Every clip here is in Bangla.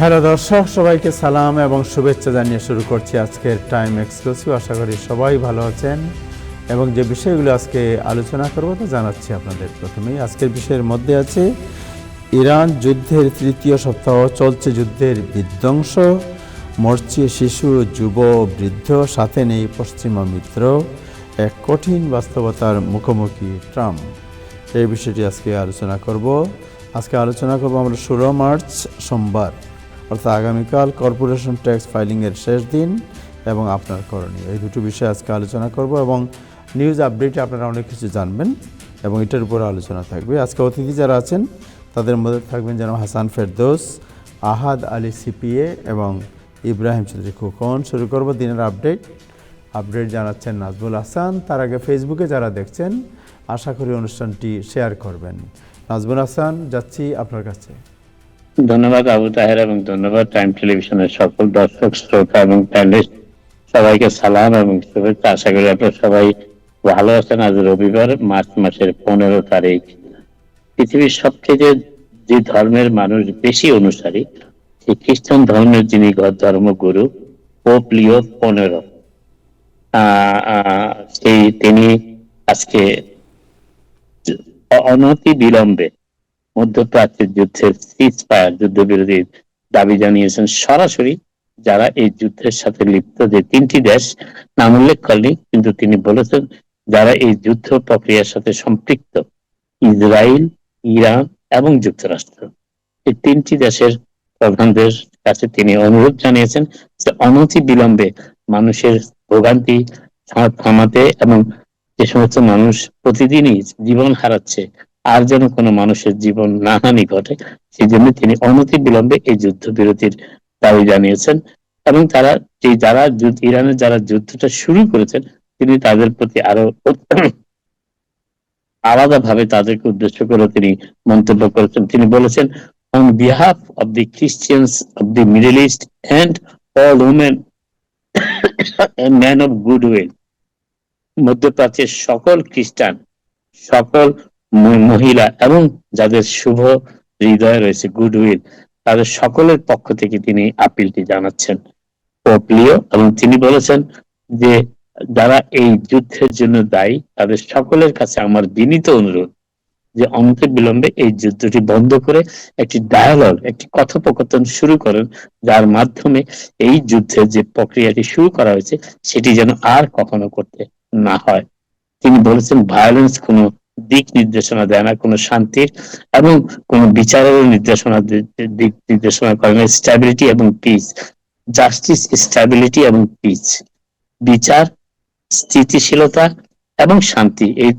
হ্যালো দর্শক, সবাইকে সালাম এবং শুভেচ্ছা জানিয়ে শুরু করছি আজকের টাইম এক্সক্লুসিভ। আশা করি সবাই ভালো আছেন এবং যে বিষয়গুলো আজকে আলোচনা করব তা জানাচ্ছি আপনাদের। প্রথমেই আজকের বিষয়ের মধ্যে আছে ইরান যুদ্ধের তৃতীয় সপ্তাহ চলছে, যুদ্ধের বিধ্বংস, মরছে শিশু, যুব, বৃদ্ধ, সাথে নেই পশ্চিমা মিত্র, এক কঠিন বাস্তবতার মুখোমুখি ট্রাম্প। এই বিষয়টি আজকে আলোচনা করব। আমরা 16 মার্চ সোমবার, অর্থাৎ আগামীকাল কর্পোরেশন ট্যাক্স ফাইলিংয়ের শেষ দিন এবং আপনার করণীয়, এই দুটো বিষয়ে আজকে আলোচনা করব এবং নিউজ আপডেটে আপনারা অনেক কিছু জানবেন এবং এটার উপরে আলোচনা থাকবে। আজকে অতিথি যারা আছেন তাদের মধ্যে থাকবেন যেন হাসান ফেরদৌস, আহাদ আলী সিপিএ এবং ইব্রাহিম চৌধুরী খোকন। শুরু করব দিনের আপডেট জানাচ্ছেন নাজবুল হাসান। তার আগে ফেসবুকে যারা দেখছেন আশা করি অনুষ্ঠানটি শেয়ার করবেন। নাজবুল হাসান, যাচ্ছি আপনার কাছে। ধন্যবাদ আবু তাহের এবং ধন্যবাদ টাইম টেলিভিশনের সকল দর্শক, শ্রোতা এবং প্যানেলিস্ট। সবাইকে সালাম এবং শুভেচ্ছা। আশা করি আপনারা সবাই ভালো আছেন। আজ রবিবার, মার্চ মাসের 15 তারিখ। পৃথিবীর সবচেয়ে যে ধর্মের মানুষ বেশি অনুসারী, সেই খ্রিস্টান ধর্মের যিনি ধর্মগুরু পোপ লিও 15, তিনি আজকে অনতি বিলম্বে মধ্যপ্রাচ্যের যুদ্ধের সিজফায়ার, যুদ্ধবিরতির দাবি জানিয়েছেন। সরাসরি যারা এই যুদ্ধের সাথে লিপ্ত, যে 3টি দেশ নাম উল্লেখ করেনি, কিন্তু তিনি বলেছেন যারা এই যুদ্ধ প্রক্রিয়ার সাথে সম্পৃক্ত, ইসরায়েল, ইরান এবং যুক্তরাষ্ট্র, এই 3টি দেশের প্রধানদের কাছে তিনি অনুরোধ জানিয়েছেন যে অনতি বিলম্বে মানুষের ভোগান্তি থামাতে এবং যে সমস্ত মানুষ প্রতিদিনই জীবন হারাচ্ছে আর যেন কোনো মানুষের জীবন না হানি ঘটে, সেই জন্য তিনি অনতি বিলম্বে এই যুদ্ধবিরতির দাবি জানিয়েছেন। এবং ইরানের যারা যুদ্ধটা শুরু করেছেন, তিনি তাদের প্রতি আরো আলাদাভাবে তাদেরকে উদ্দেশ্য করে তিনি মন্তব্য করেছেন। তিনি বলেছেন, on behalf of the Christians of the middle east and all women man of good will, মধ্যপ্রাচ্যের সকল খ্রিস্টান, সকল মহিলা এবং যাদের শুভ হৃদয় রয়েছে, গুড উইল, তাদের সকলের পক্ষ থেকে তিনি আপিলটি জানাচ্ছেন পোপ লিও। এবং তিনি বলেছেন যে যারা এই যুদ্ধের জন্য দায়ী, তাদের সকলের কাছে আমার বিনীত অনুরোধ যে অনতি বিলম্বে এই যুদ্ধটি বন্ধ করে একটি ডায়ালগ, একটি কথোপকথন শুরু করেন, যার মাধ্যমে এই যুদ্ধের যে প্রক্রিয়াটি শুরু করা হয়েছে সেটি যেন আর কখনো করতে না হয়। তিনি বলেছেন ভায়োলেন্স কোনো দিক নির্দেশনা দেয় না কোনো শান্তির, এবং কোনো বিচারের দিক নির্দেশনা করে না। স্ট্যাবিলিটি এবং পিস, জাস্টিস, স্ট্যাবিলিটি এবং পিস, বিচার, স্থিতিশীলতা এবং শান্তি, এই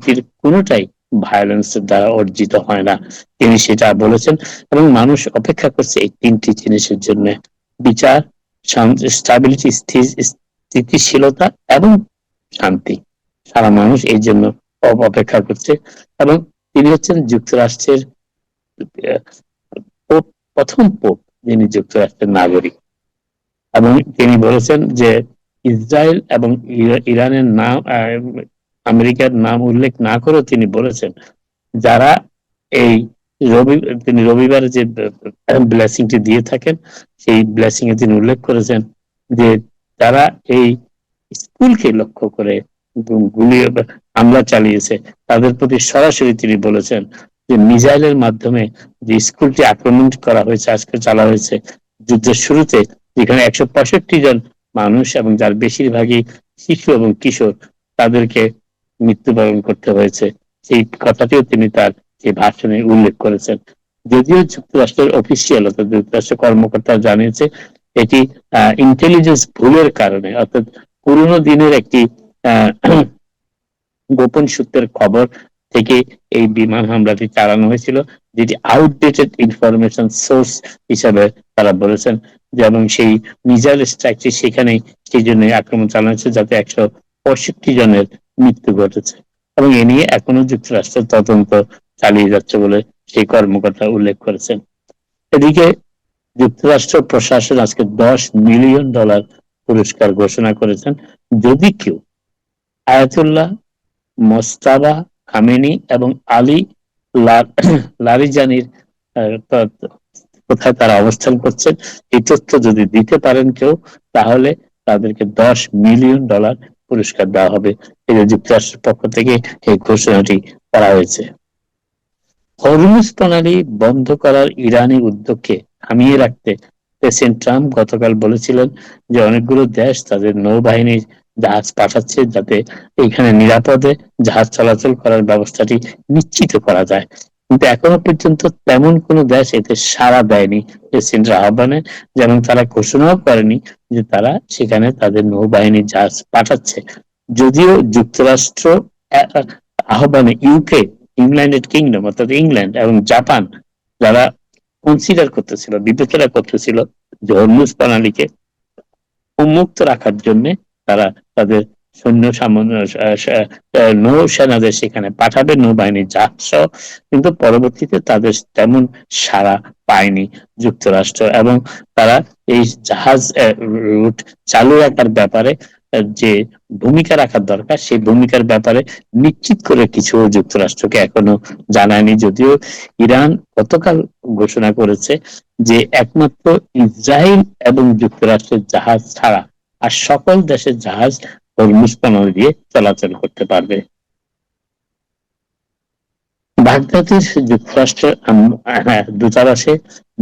কোনোটাই ভায়োলেন্সের দ্বারা অর্জিত হয় না, তিনি সেটা বলেছেন। এবং মানুষ অপেক্ষা করছে এই 3টি জিনিসের জন্য: বিচার, স্ট্যাবিলিটি, স্থিতিশীলতা এবং শান্তি। সারা মানুষ এই জন্য অপেক্ষা করছে। এবং তিনি হচ্ছেন যুক্তরাষ্ট্রের প্রথম পোপ যিনি যুক্তরাষ্ট্রের নাগরিক। এবং তিনি বলেছেন যে ইসরায়েল এবং ইরানের নাম, আমেরিকার নাম উল্লেখ না করেও তিনি বলেছেন যারা এই তিনি রবিবারে যে ব্লেসিংটি দিয়ে থাকেন, সেই ব্লেসিং এ তিনি উল্লেখ করেছেন যে তারা এই স্কুলকে লক্ষ্য করে হামলা চালিয়েছে, তাদের প্রতি সরাসরি তিনি বলেছেন যে মিসাইলের মাধ্যমে যে স্কুলটি আক্রমণ করা হয়েছে, আজকে চালা হয়েছে যুদ্ধের শুরুতে, যেখানে 165 জন মানুষ এবং যার বেশিরভাগই শিশু এবং কিশোর, তাদেরকে মৃত্যুবরণ করতে হয়েছে, সেই কথাটিও তিনি তার যে ভাষণে উল্লেখ করেছেন। যদিও যুক্তরাষ্ট্রের অফিসিয়াল, অর্থাৎ যুক্তরাষ্ট্রের কর্মকর্তা জানিয়েছে এটি ইন্টেলিজেন্স ভুলের কারণে, অর্থাৎ পুরোনো দিনের একটি গোপন সূত্রের খবর থেকে এই বিমান হামলাটি চালানো হয়েছিল, যেটি আউটডেটেড ইনফরমেশন সোর্স হিসাবে তারা বলেছেন। এবং সেই মিসাইল স্ট্রাইকটি সেখানেই সেই জন্য আক্রমণ চালানো হয়েছে, যাতে 165 জনের মৃত্যু ঘটেছে। এবং এ নিয়ে এখনো যুক্তরাষ্ট্র তদন্ত চালিয়ে যাচ্ছে বলে সেই কর্মকর্তা উল্লেখ করেছেন। এদিকে যুক্তরাষ্ট্র প্রশাসন আজকে $10 মিলিয়ন পুরস্কার ঘোষণা করেছেন যদি কেউ আয়াতুল্লাহ মোজতাবা খামেনি এবং আলী লারিজানির কোথায় তারা অবস্থান করছেন এই তথ্য যদি দিতে পারেন কেউ, তাহলে তাদেরকে $10 মিলিয়ন পুরস্কার দেওয়া হবে। এই যে যুক্তরাষ্ট্রের পক্ষ থেকে এই ঘোষণাটি করা হয়েছে। হরমুজ প্রণালী বন্ধ করার ইরানি উদ্যোগকে থামিয়ে রাখতে প্রেসিডেন্ট ট্রাম্প গতকাল বলেছিলেন যে অনেকগুলো দেশ তাদের নৌবাহিনীর জাহাজ পাঠাচ্ছে যাতে এখানে নিরাপদে জাহাজ চলাচল করার ব্যবস্থাটি নিশ্চিত করা যায়। কিন্তু এখনো পর্যন্ত তেমন কোনো দেশ এতে সাড়া দেয়নি প্রেসিডেন্টের আহ্বানে, যেমন তারা ঘোষণাও করেনি যে তারা সেখানে তাদের নৌবাহিনীর জাহাজ পাঠাচ্ছে। যদিও যুক্তরাষ্ট্র আহ্বানে ইউকে, ইউনাইটেড কিংডম অর্থাৎ ইংল্যান্ড এবং জাপান, যারা কনসিডার করতেছিল, বিবেচনা করতেছিল যে হরমুজ প্রণালীকে উন্মুক্ত রাখার জন্য তারা তাদের সৈন্য নৌসেনাদের সেখানে পাঠাবে, নৌবাহিনীর জাহাজ সহ, কিন্তু পরবর্তীতে তাদের তেমন সাড়া পায়নি যুক্তরাষ্ট্র, এবং তারা এই জাহাজ রুট চালু রাখার ব্যাপারে যে ভূমিকা রাখার দরকার সেই ভূমিকার ব্যাপারে নিশ্চিত করে কিছু যুক্তরাষ্ট্রকে এখনো জানায়নি। যদিও ইরান গতকাল ঘোষণা করেছে যে একমাত্র ইসরায়েল এবং যুক্তরাষ্ট্রের জাহাজ ছাড়া আর সকল দেশের জাহাজ হরমুজ প্রণালী দিয়ে চলাচল করতে পারবে। বাগদাদের যুক্তরাষ্ট্র দূতাবাসে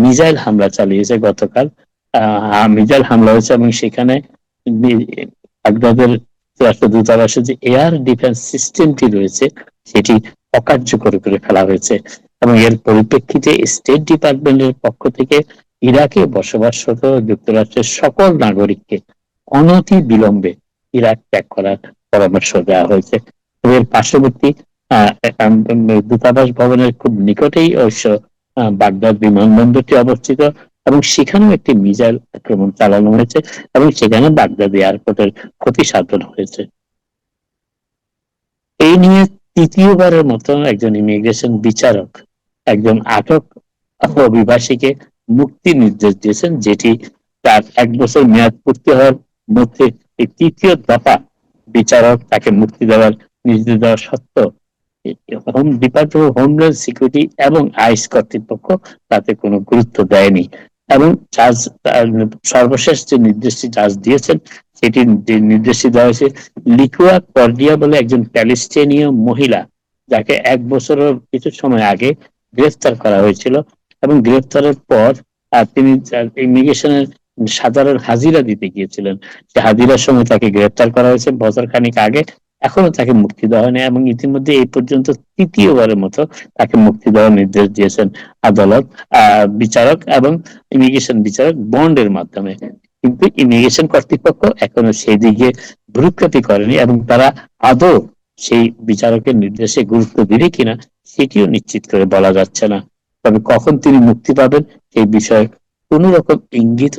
মিসাইল হামলা চালিয়েছে গতকাল। মিসাইল হামলা হয়েছে এবং সেখানে বাগদাদের যুক্তরাষ্ট্র দূতাবাসে যে এয়ার ডিফেন্স সিস্টেমটি রয়েছে সেটি অকার্যকর করে ফেলা হয়েছে, এবং এর পরিপ্রেক্ষিতে স্টেট ডিপার্টমেন্টের পক্ষ থেকে ইরাকে বসবাসরত যুক্তরাষ্ট্রের সকল নাগরিককে অনতি বিলম্বে ইরাক ত্যাগ করার পরামর্শ দেওয়া হয়েছে। এর পার্শ্ববর্তী দূতাবাস ভবনের খুব নিকটেই অবশ্য বাগদাদ বিমানবন্দরটি অবস্থিত, এবং সেখানেও একটি মিসাইল আক্রমণ চালানো হয়েছে এবং সেখানে বাগদাদ এয়ারপোর্টের ক্ষতি সাধন হয়েছে। এই নিয়ে তৃতীয়বারের মতো একজন ইমিগ্রেশন বিচারক একজন আটক অভিবাসীকে মুক্তি নির্দেশ দিয়েছেন, যেটি তার 1 বছর মেয়াদ পূর্তি হওয়ার মধ্যে এই তৃতীয় দফা বিচারক তাকে মুক্তি দেওয়ার নির্দেশ দেওয়া সত্ত্বেও home department of homeland security এবং আইস কর্তৃপক্ষ তাতে কোনো গুরুত্ব দেয়নি, এবং জাজ সর্বশেষ যে নির্দেশটি জাজ দিয়েছেন সেটি নির্দেশটি দেওয়া হয়েছে লিকুয়া কর্ডিয়া বলে একজন প্যালেস্টাইনীয় মহিলা, যাকে 1 বছরের কিছু সময় আগে গ্রেফতার করা হয়েছিল, এবং গ্রেফতারের পর তিনি ইমিগ্রেশনের সাধারণ হাজিরা দিতে গিয়েছিলেন। সে হাজিরার সময় তাকে গ্রেফতার করা হয়েছে বছর খানিক আগে, এখনো তাকে মুক্তি দেওয়া হয়নি, এবং ইতিমধ্যে এই পর্যন্ত তৃতীয়বারের মতো তাকে মুক্তি দেওয়ার নির্দেশ দিয়েছেন আদালত, বিচারক এবং ইমিগ্রেশন বিচারক বন্ডের মাধ্যমে। কিন্তু ইমিগ্রেশন কর্তৃপক্ষ এখনো সেই দিকে ভ্রুক্ষেপই করেনি, এবং তারা আদৌ সেই বিচারকের নির্দেশে গুরুত্ব দিবে কিনা সেটিও নিশ্চিত করে বলা যাচ্ছে না। তবে কখন তিনি মুক্তি পাবেন এই বিষয়ে কোন রকম ইঙ্গিত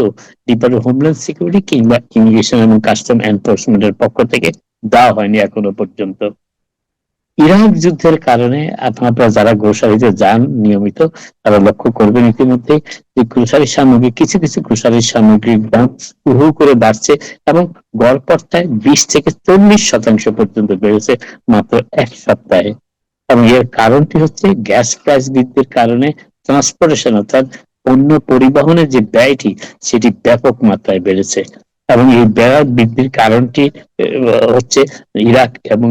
ডিপার্টমেন্ট অফ হোমল্যান্ড সিকিউরিটি কিংবা ইমিগ্রেশন এবং কাস্টম এনফোর্সমেন্টের পক্ষ থেকে দেওয়া হয়নি এখনো পর্যন্ত। ইরাক যুদ্ধের কারণে আপনারা যারা গ্রোসারিতে যান নিয়মিত তারা লক্ষ্য করবেন ইতিমধ্যে যে গ্রোসারি সামগ্রী, কিছু কিছু গ্রোসারি সামগ্রীর দাম হু করে বাড়ছে, এবং গড়পড়তায় 20 থেকে 40% পর্যন্ত বেড়েছে মাত্র 1 সপ্তাহে। এবং এর কারণটি হচ্ছে গ্যাস প্রাইস বৃদ্ধির কারণে ট্রান্সপোর্টেশন অর্থাৎ পণ্য পরিবহনের যে ব্যয়টি সেটি ব্যাপক মাত্রায় বেড়েছে, এবং এই ব্যয় বৃদ্ধির কারণটি হচ্ছে ইরাক এবং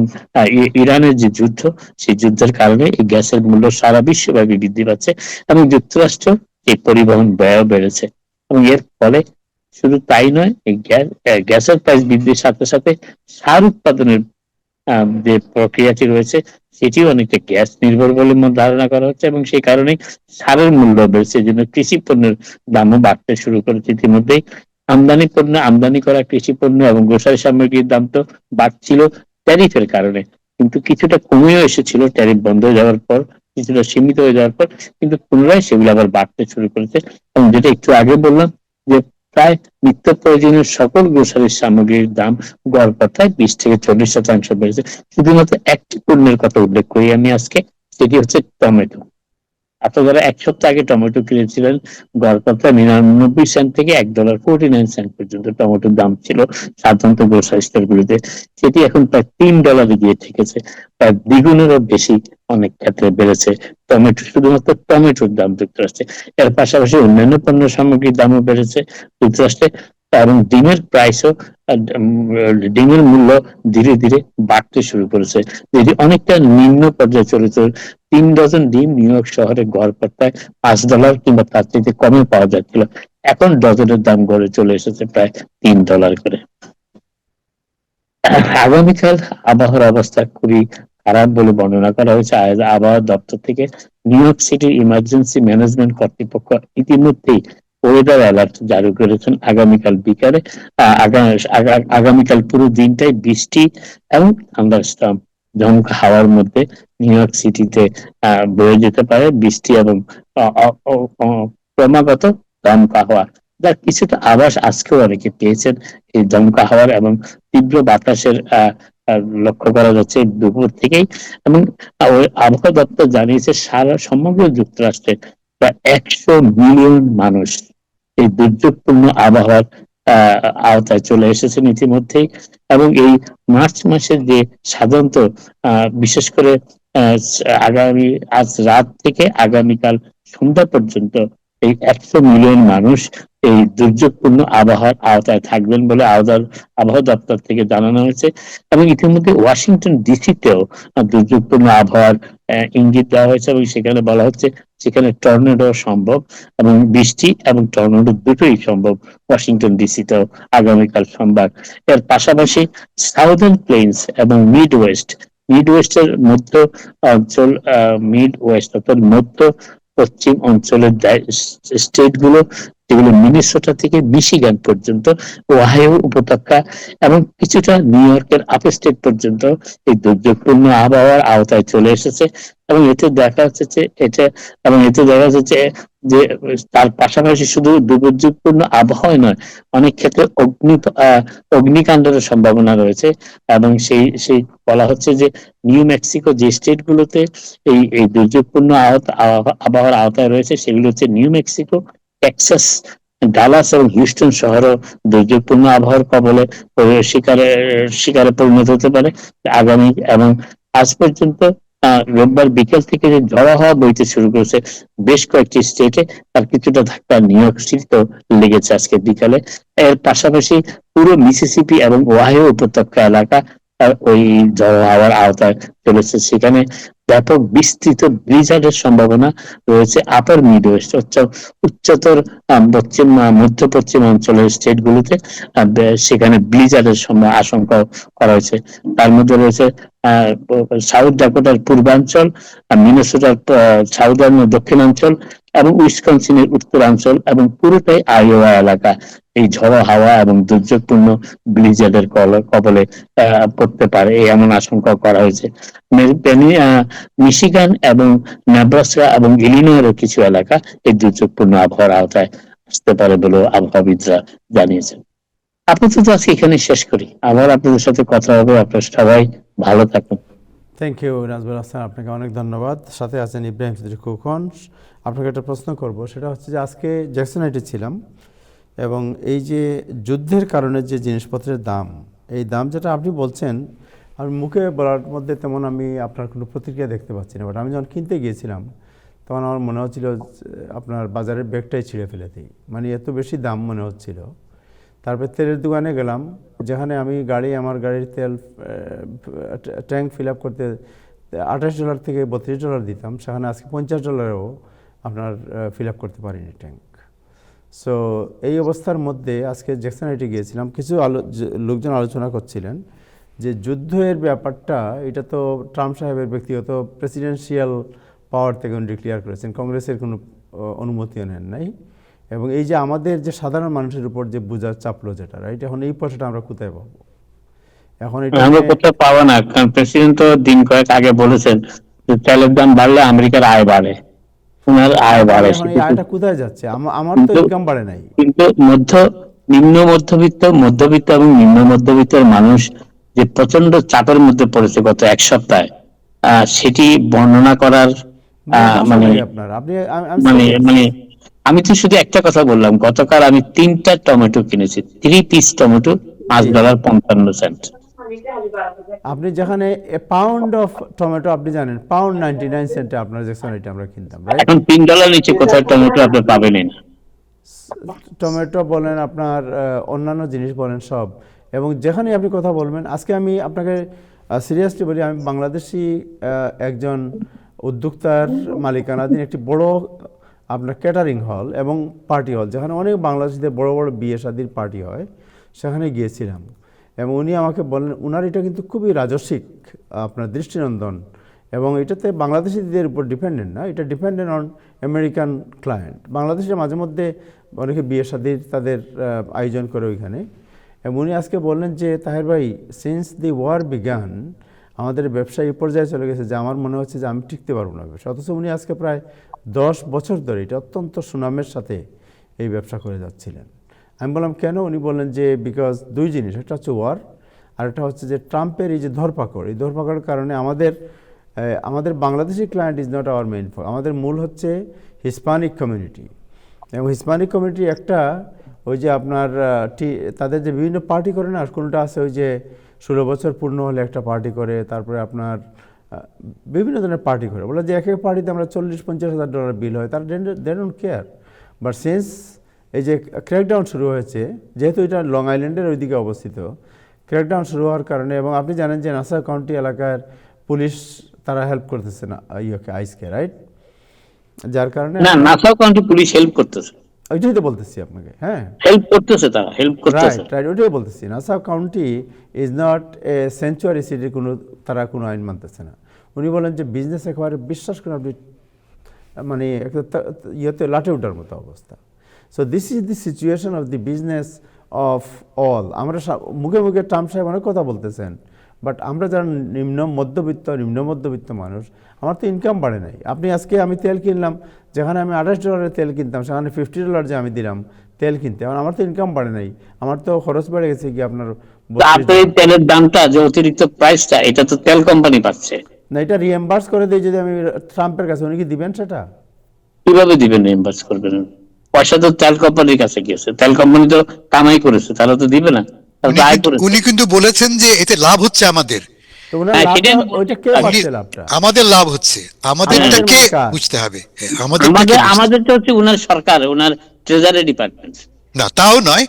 ইরানের যে যুদ্ধ, সেই যুদ্ধের কারণে এই গ্যাসের মূল্য সারা বিশ্বব্যাপী বৃদ্ধি পাচ্ছে, এবং যুক্তরাষ্ট্র এই পরিবহন ব্যয় বেড়েছে। এবং এর ফলে শুধু তাই নয়, এই গ্যাসের প্রাইস বৃদ্ধির সাথে সাথে সার উৎপাদনের যে প্রক্রিয়াটি রয়েছে সেটিও অনেকটা গ্যাস নির্ভর বলে ধারণা করা হচ্ছে, এবং সেই কারণে সারের মূল্য বেড়েছে, এই জন্য কৃষি পণ্যের দামও বাড়তে শুরু করেছে। ইতিমধ্যেই আমদানি করা কৃষি পণ্য এবং গ্রোসারি সামগ্রীর দাম তো বাড়ছিল ট্যারিফের কারণে, কিন্তু কিছুটা কমেও এসেছিল ট্যারিফ বন্ধ হয়ে যাওয়ার পর, কিছুটা সীমিত হয়ে যাওয়ার পর, কিন্তু পুনরায় সেগুলো আবার বাড়তে শুরু করেছে। এবং যেটা একটু আগে বললাম যে প্রায় নিত্য প্রয়োজনীয় সকল গ্রোসারি সামগ্রীর দাম গড়পড়তায় 20 থেকে 40% বেড়েছে। শুধুমাত্র একটি পণ্যের কথা উল্লেখ করি আমি আজকে, সেটি হচ্ছে টমেটো। আপনারা 1 সপ্তাহ আগে টমেটো কিনেছিলেন গড়পড়তায় 99 সেন্ট থেকে $1.49 পর্যন্ত টমেটোর দাম ছিল সাধারণত গ্রোসারি স্টোরগুলিতে, সেটি এখন প্রায় $3 গিয়ে ঠেকেছে, প্রায় দ্বিগুণেরও বেশি অনেক ক্ষেত্রে বেড়েছে। টমেটো, শুধুমাত্র টমেটোর দাম যুক্তরাষ্ট্রে, এর পাশাপাশি অন্যান্য পণ্য সামগ্রীর দামও বেড়েছে যুক্তরাষ্ট্রে। এবং ডিমের প্রাইসও, ডিমের মূল্য ধীরে ধীরে বাড়তে শুরু করেছে, যেটি অনেকটা নিম্ন পর্যায়ে চলেছে। 3 ডজন ডিম নিউ ইয়র্ক শহরে গড়পড়তায় $5 কিংবা তার থেকে কমে পাওয়া যাচ্ছিল, এখন ডজনের দাম গড়ে চলে এসেছে প্রায় $3 করে। আগামীকাল আবহাওয়ার অবস্থা খুবই খারাপ বলে বর্ণনা করা হয়েছে আবহাওয়া দপ্তর থেকে। নিউ ইয়র্ক সিটির ইমার্জেন্সি ম্যানেজমেন্ট কর্তৃপক্ষ ইতিমধ্যেই ওয়েদার অ্যালার্ট জারি করেছেন আগামীকাল বিকালে। আগামীকাল পুরো দিনটাই বৃষ্টি এবং থান্ডারস্টর্ম, ঝমকা হাওয়ার মধ্যে নিউ ইয়র্ক সিটিতে বয়ে যেতে পারে বৃষ্টি এবং ক্রমাগত দমকা হাওয়া, যার কিছুটা আভাস আজকেও অনেকে পেয়েছেন। এই দমকা হাওয়ার এবং তীব্র বাতাসের লক্ষ্য করা যাচ্ছে দুপুর থেকেই। এবং আবহাওয়া দপ্তর জানিয়েছে সারা সমগ্র যুক্তরাষ্ট্রে প্রায় 100 মিলিয়ন মানুষ এই দুর্যোগপূর্ণ আবহাওয়ার আওতায় চলে এসেছেন ইতিমধ্যেই। এবং এই মার্চ মাসের যে সাধারণত বিশেষ করে আজ রাত থেকে আগামীকাল সন্ধ্যা পর্যন্ত এই 100 মিলিয়ন মানুষ এই দুর্যোগপূর্ণ আবহাওয়ার আওতায় থাকবেন বলে আবহাওয়া দপ্তর থেকে জানানো হয়েছে। এবং ইতিমধ্যে ওয়াশিংটন ডিসিতেও দুর্যোগপূর্ণ আবহাওয়ার ইঙ্গিত দেওয়া হয়েছে, এবং সেখানে বলা হচ্ছে সেখানে টর্নেডো সম্ভব, এবং বৃষ্টি এবং টর্নেডো দুটোই সম্ভব ওয়াশিংটন ডিসিতেও আগামীকাল সোমবার। এর পাশাপাশি সাউদার্ন প্লেন্স এবং মিড ওয়েস্টের মধ্য অঞ্চল, মিড ওয়েস্ট অর্থাৎ মধ্য পশ্চিম অঞ্চলের স্টেট গুলো, যেগুলো মিনেসোটা থেকে মিশিগান পর্যন্ত, ওহাইও উপত্যকা এবং কিছুটা নিউ ইয়র্কের আপস্টেট পর্যন্ত এই দুর্যোগপূর্ণ আবহাওয়ার আওতায় চলে এসেছে। এবং এতে দেখা যাচ্ছে যে তার পাশাপাশি শুধু দুর্যোগপূর্ণ আবহাওয়া নয়, অনেক ক্ষেত্রে অগ্নিকাণ্ডের সম্ভাবনা রয়েছে। এবং সেই বলা হচ্ছে যে নিউ মেক্সিকো যে স্টেট গুলোতে এই দুর্যোগপূর্ণ আবহাওয়ার আওতায় রয়েছে, সেগুলো হচ্ছে নিউ মেক্সিকো, টেক্সাস, ডালাস এবং হিউস্টন শহরও দুর্যোগপূর্ণ আবহাওয়ার কবলে শিকারে পরিণত হতে পারে আগামী। এবং আজ পর্যন্ত রোববার বিকেল থেকে যে ঝড়ো হাওয়া বইতে শুরু করেছে বেশ কয়েকটি স্টেটে, তার কিছুটা ধাক্কা নিউ ইয়র্ক সিটিতেও লেগেছে আজকে বিকালে। এর পাশাপাশি পুরো মিসিসিপি এবং ওহাইও উপত্যকা এলাকা ওই ঝড়ো হাওয়ার আওতায় চলেছে। সেখানে ব্যাপক বিস্তৃত ব্লিজার্ডের সম্ভাবনা রয়েছে আপার মিড ওয়েস্ট, উচ্চতর মধ্য পশ্চিম অঞ্চলের স্টেট গুলোতে। সেখানে ব্লিজার্ডের আশঙ্কা করা হয়েছে। তার মধ্যে রয়েছে সাউথ ডাকোটার পূর্বাঞ্চল, মিনেসোটার সাউদার্ন দক্ষিণাঞ্চল এবং উইসকনসিনের উত্তরাঞ্চল এবং পুরোটাই আইওয়া এলাকা এই ঝড়ো হাওয়া এবং দুর্যোগপূর্ণ ব্লিজার্ডের কবলে পড়তে পারে, এমন আশঙ্কা করা হয়েছে। মিশিগান এবং নেব্রাস্কা এবং ইলিনয়ের কিছু এলাকা এই দুর্যোগপূর্ণ আবহাওয়ার আওতায় আসতে পারে বলে আবহাওয়াবিদরা জানিয়েছেন। আপাতত আজকে এখানে শেষ করি, আবার আপনাদের সাথে কথা হবে। আপনারা সবাই ভালো থাকুন। থ্যাংক ইউ নাজবুল হাসান, আপনাকে অনেক ধন্যবাদ। সাথে আছেন ইব্রাহিম চৌধুরী খোকন। আপনাকে একটা প্রশ্ন করব, সেটা হচ্ছে যে আজকে জ্যাকসন হাইটে ছিলাম এবং এই যে যুদ্ধের কারণে যে জিনিসপত্রের দাম, এই দাম যেটা আপনি বলছেন, আমি মুখে বলার মধ্যে তেমন আমি আপনার কোনো প্রতিক্রিয়া দেখতে পাচ্ছি না, বাট আমি যখন কিনতে গিয়েছিলাম তখন আমার মনে হচ্ছিল আপনার বাজারের ব্যাগটাই ছিঁড়ে ফেলে দিই, মানে এত বেশি দাম মনে হচ্ছিল। তারপর তেলের দোকানে গেলাম, যেখানে আমি আমার গাড়ির তেল ট্যাঙ্ক ফিল আপ করতে $28 থেকে $32 দিতাম, সেখানে আজকে $50 আপনার ফিল আপ করতে পারিনি ট্যাঙ্ক। সো এই অবস্থার মধ্যে আজকে জ্যাকসন হাইটে গিয়েছিলাম, কিছু লোকজন আলোচনা করছিলেন যে যুদ্ধের ব্যাপারটা, এটা তো ট্রাম্প সাহেবের ব্যক্তিগত প্রেসিডেন্সিয়াল পাওয়ার থেকে উনি ডিক্লেয়ার করেছেন, কংগ্রেসের কোনো অনুমতিও নেন নাই। এবং এই যে আমাদের যে সাধারণ মানুষের উপর যে বোঝা চাপলো যেটা, রাইট, এখন এই পয়সাটা আমরা কোথায় পাবো? এখন এটা আমরা কোথাও পাবো না, কারণ প্রেসিডেন্ট তো দিন কয়েক আগে বলেছেন যে তেলের দাম বাড়লে আমেরিকার আয় বাড়ে, ওনার আয় বাড়ে। এই আয়টা কোথায় যাচ্ছে? আমার তো ইনকাম বাড়ে নাই। কিন্তু মধ্যবিত্ত এবং নিম্ন মধ্যবিত্তের মানুষ যে প্রচন্ড চাপের মধ্যে পড়েছে গত এক সপ্তাহে, সেটি বর্ণনা করার আমি তো শুধু একটা কথা বললাম, গতকাল আমি 3টা টমেটো কিনেছি, 3 পিস টমেটো $5.55। আপনি যেখানে এ পাউন্ড অফ টমেটো আপনি জানেন পাউন্ড 99 সেন্টে আপনার যেখানে এটা আমরা কিনতাম, রাইট? এখন $3 নিচে কোথাও টমেটো আপনি পাবেনই না। টমেটো বলেন, আপনার অন্যান্য জিনিস বলেন সব, এবং যেখানে আপনি কথা বলবেন। আজকে আমি আপনাকে সিরিয়াসলি বলি, আমি বাংলাদেশি একজন উদ্যোক্তার মালিকানাধীন একটি বড় আপনার ক্যাটারিং হল এবং পার্টি হল, যেখানে অনেক বাংলাদেশিদের বড় বড় বিয়ে শাদির পার্টি হয়, সেখানে গিয়েছিলাম। এবং উনি আমাকে বললেন ওনার এটা কিন্তু খুবই রাজস্বিক, আপনার দৃষ্টিনন্দন, এবং এটাতে বাংলাদেশিদের উপর ডিপেন্ডেন্ট না, এটা ডিপেন্ডেন্ট অন আমেরিকান ক্লায়েন্ট। বাংলাদেশে মাঝে মধ্যে অনেকে বিয়ে শাদির তাদের আয়োজন করে ওইখানে। এবং উনি আজকে বললেন যে তাহের ভাই, সিন্স দি ওয়ার বিগান আমাদের ব্যবসা এই পর্যায়ে চলে গেছে যে আমার মনে হচ্ছে যে আমি টিকতে পারবো না ব্যবসা। অথচ উনি আজকে প্রায় 10 বছর ধরে এটা অত্যন্ত সুনামের সাথে এই ব্যবসা করে যাচ্ছিলেন। আমি বললাম কেন? উনি বললেন যে বিকজ দুই জিনিস, একটা হচ্ছে ওয়ার, আর একটা হচ্ছে যে ট্রাম্পের এই যে ধরপাকড়, এই ধরপাকড়ের কারণে আমাদের Bangladeshi client is not our main, আমাদের মূল হচ্ছে হিসপ্যানিক কমিউনিটি। এবং হিসপ্যানিক কমিউনিটি একটা ওই যে আপনার তাদের যে বিভিন্ন পার্টি করে না, কোনটা আছে ওই যে 16 বছর পূর্ণ হলে একটা পার্টি করে, তারপরে আপনার বিভিন্ন ধরনের পার্টি করে, বলে যে এক এক পার্টিতে আমরা $40-50,000 বিল হয়, তারা they don't care. But since এই যে ক্র্যাকডাউন শুরু হয়েছে, যেহেতু এটা লং আইল্যান্ডের ওইদিকে অবস্থিত, ক্র্যাকডাউন শুরু হওয়ার কারণে, এবং আপনি জানেন যে নাসা কাউন্টি এলাকার পুলিশ তারা হেল্প করতেছে না আইসকে, রাইট? যার কারণে না, নাসাউ কাউন্টি পুলিশ হেল্প করতেছে, ওইটাই তো বলতেছি আপনাকে। হ্যাঁ, হেল্প করতেছে, তারা হেল্প করতেছে। রাইট, ওইটাই বলতেছি। Nassau county is not a century সিটির তারা কোনো আইন মানতেছে না। উনি বলেন যে বিজনেস একেবারে বিশ্বাস করে আপনি মানে ইয়েতে লাটে ওঠার মতো অবস্থা। So this is the situation of the business of all. আমরা মুখে মুখে ট্রাম্প সাহেব অনেক কথা বলতেছেন, বাট আমরা যারা নিম্ন মধ্যবিত্ত মানুষ, আমার তো ইনকাম বাড়ে নাই। আপনি আজকে আমি তেল কিনলাম, যেখানে আমি $28 তেল কিনতাম, সেখানে $50 যে আমি দিলাম তেল কিনতে, আমার তো ইনকাম বাড়ে নাই, আমার তো খরচ বেড়ে গেছে কি আপনার তেলের দামটা যে অতিরিক্ত প্রাইসটা, এটা তো তেল কোম্পানি পাচ্ছে না, এটা রিএম্বার্স করে দেয় যদি আমি ট্রাম্পের কাছে, উনি কি দিবেন সেটা? কিভাবে দিবেন? রিইম্বার্স করবেন? পয়সা তো তেল কোম্পানির কাছে গিয়েছে, তেল কোম্পানি তো কামাই করেছে, তারা তো দিবে না, তারা তো আয় করেছে। উনি কিন্তু বলেছেন যে এতে লাভ হচ্ছে আমাদের, তো ওনার হ্যাঁ, লাভটা, সেটাই আমি ওইটা কে পাচ্ছে লাভটা? আমাদের লাভ হচ্ছে, আমাদেরটাকে বুঝতে হবে। আমাদেরটা হচ্ছে উনার সরকার, উনার ট্রেজারি ডিপার্টমেন্ট। না, তাও নয়,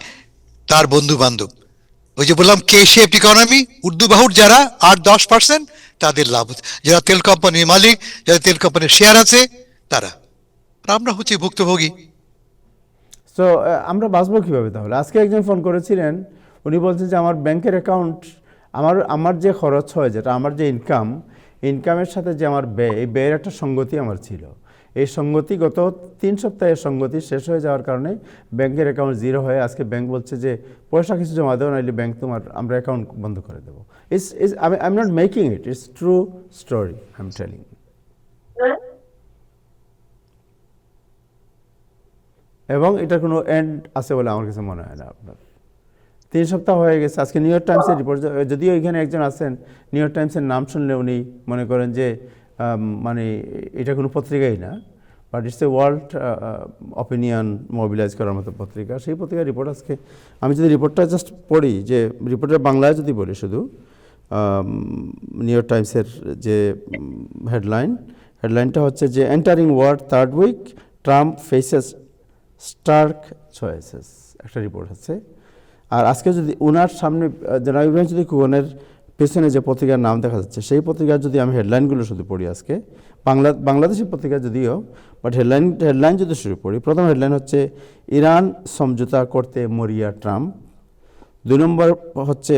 তার বন্ধু বান্ধব, ওই যে বললাম কে শেপ ইকোনমি, উর্দু বাহুর যারা 8-10% তাদের লাভ হচ্ছে, যারা তেল কোম্পানির মালিক, যারা তেল কোম্পানির শেয়ার আছে তারা। আর আমরা হচ্ছে ভুক্তভোগী। সো আমরা বাঁচবো কীভাবে তাহলে? আজকে একজন ফোন করেছিলেন, উনি বলছেন যে আমার ব্যাংকের অ্যাকাউন্ট, আমার যে খরচ হয়, যেটা আমার যে ইনকামের সাথে যে আমার ব্যয়, এই ব্যয়ের একটা সঙ্গতি আমার ছিল। এই সঙ্গতি গত 3 সপ্তাহের সঙ্গতি শেষ হয়ে যাওয়ার কারণে ব্যাংকের অ্যাকাউন্ট জিরো হয়ে আজকে ব্যাংক বলছে যে পয়সা কিছু জমা দেওয়া, নাইলে ব্যাংক আমরা অ্যাকাউন্ট বন্ধ করে দেবো। I am not making it, it's true story, I am telling. এবং এটার কোনো এন্ড আছে বলে আমার কাছে মনে হয় না। আপনার 3 সপ্তাহ হয়ে গেছে। আজকে নিউ ইয়র্ক টাইমসের রিপোর্ট, যদিও এখানে একজন আছেন, নিউ ইয়র্ক টাইমসের নাম শুনলে উনি মনে করেন যে মানে এটা কোনো পত্রিকাই না, but it's a world opinion mobilise করার মতো পত্রিকা। সেই পত্রিকার রিপোর্ট আজকে আমি যদি রিপোর্টটা জাস্ট পড়ি, যে রিপোর্টের বাংলায় যদি বলি শুধু, নিউ ইয়র্ক টাইমসের যে হেডলাইনটা হচ্ছে যে entering world third week, Trump faces stark choices, একটা রিপোর্ট আছে। আর আজকে যদি ওনার সামনে জনাব ইব্রাহিম সিদ্দিক খোকনের পেছনে যে পত্রিকার নাম দেখা যাচ্ছে, সেই পত্রিকার যদি আমি হেডলাইনগুলো শুধু পড়ি আজকে, বাংলাদেশি পত্রিকা যদিও, বাট হেডলাইন যদি শুরু পড়ি, প্রথম হেডলাইন হচ্ছে ইরান সমঝোতা করতে মরিয়া ট্রাম্প। 2 নম্বর হচ্ছে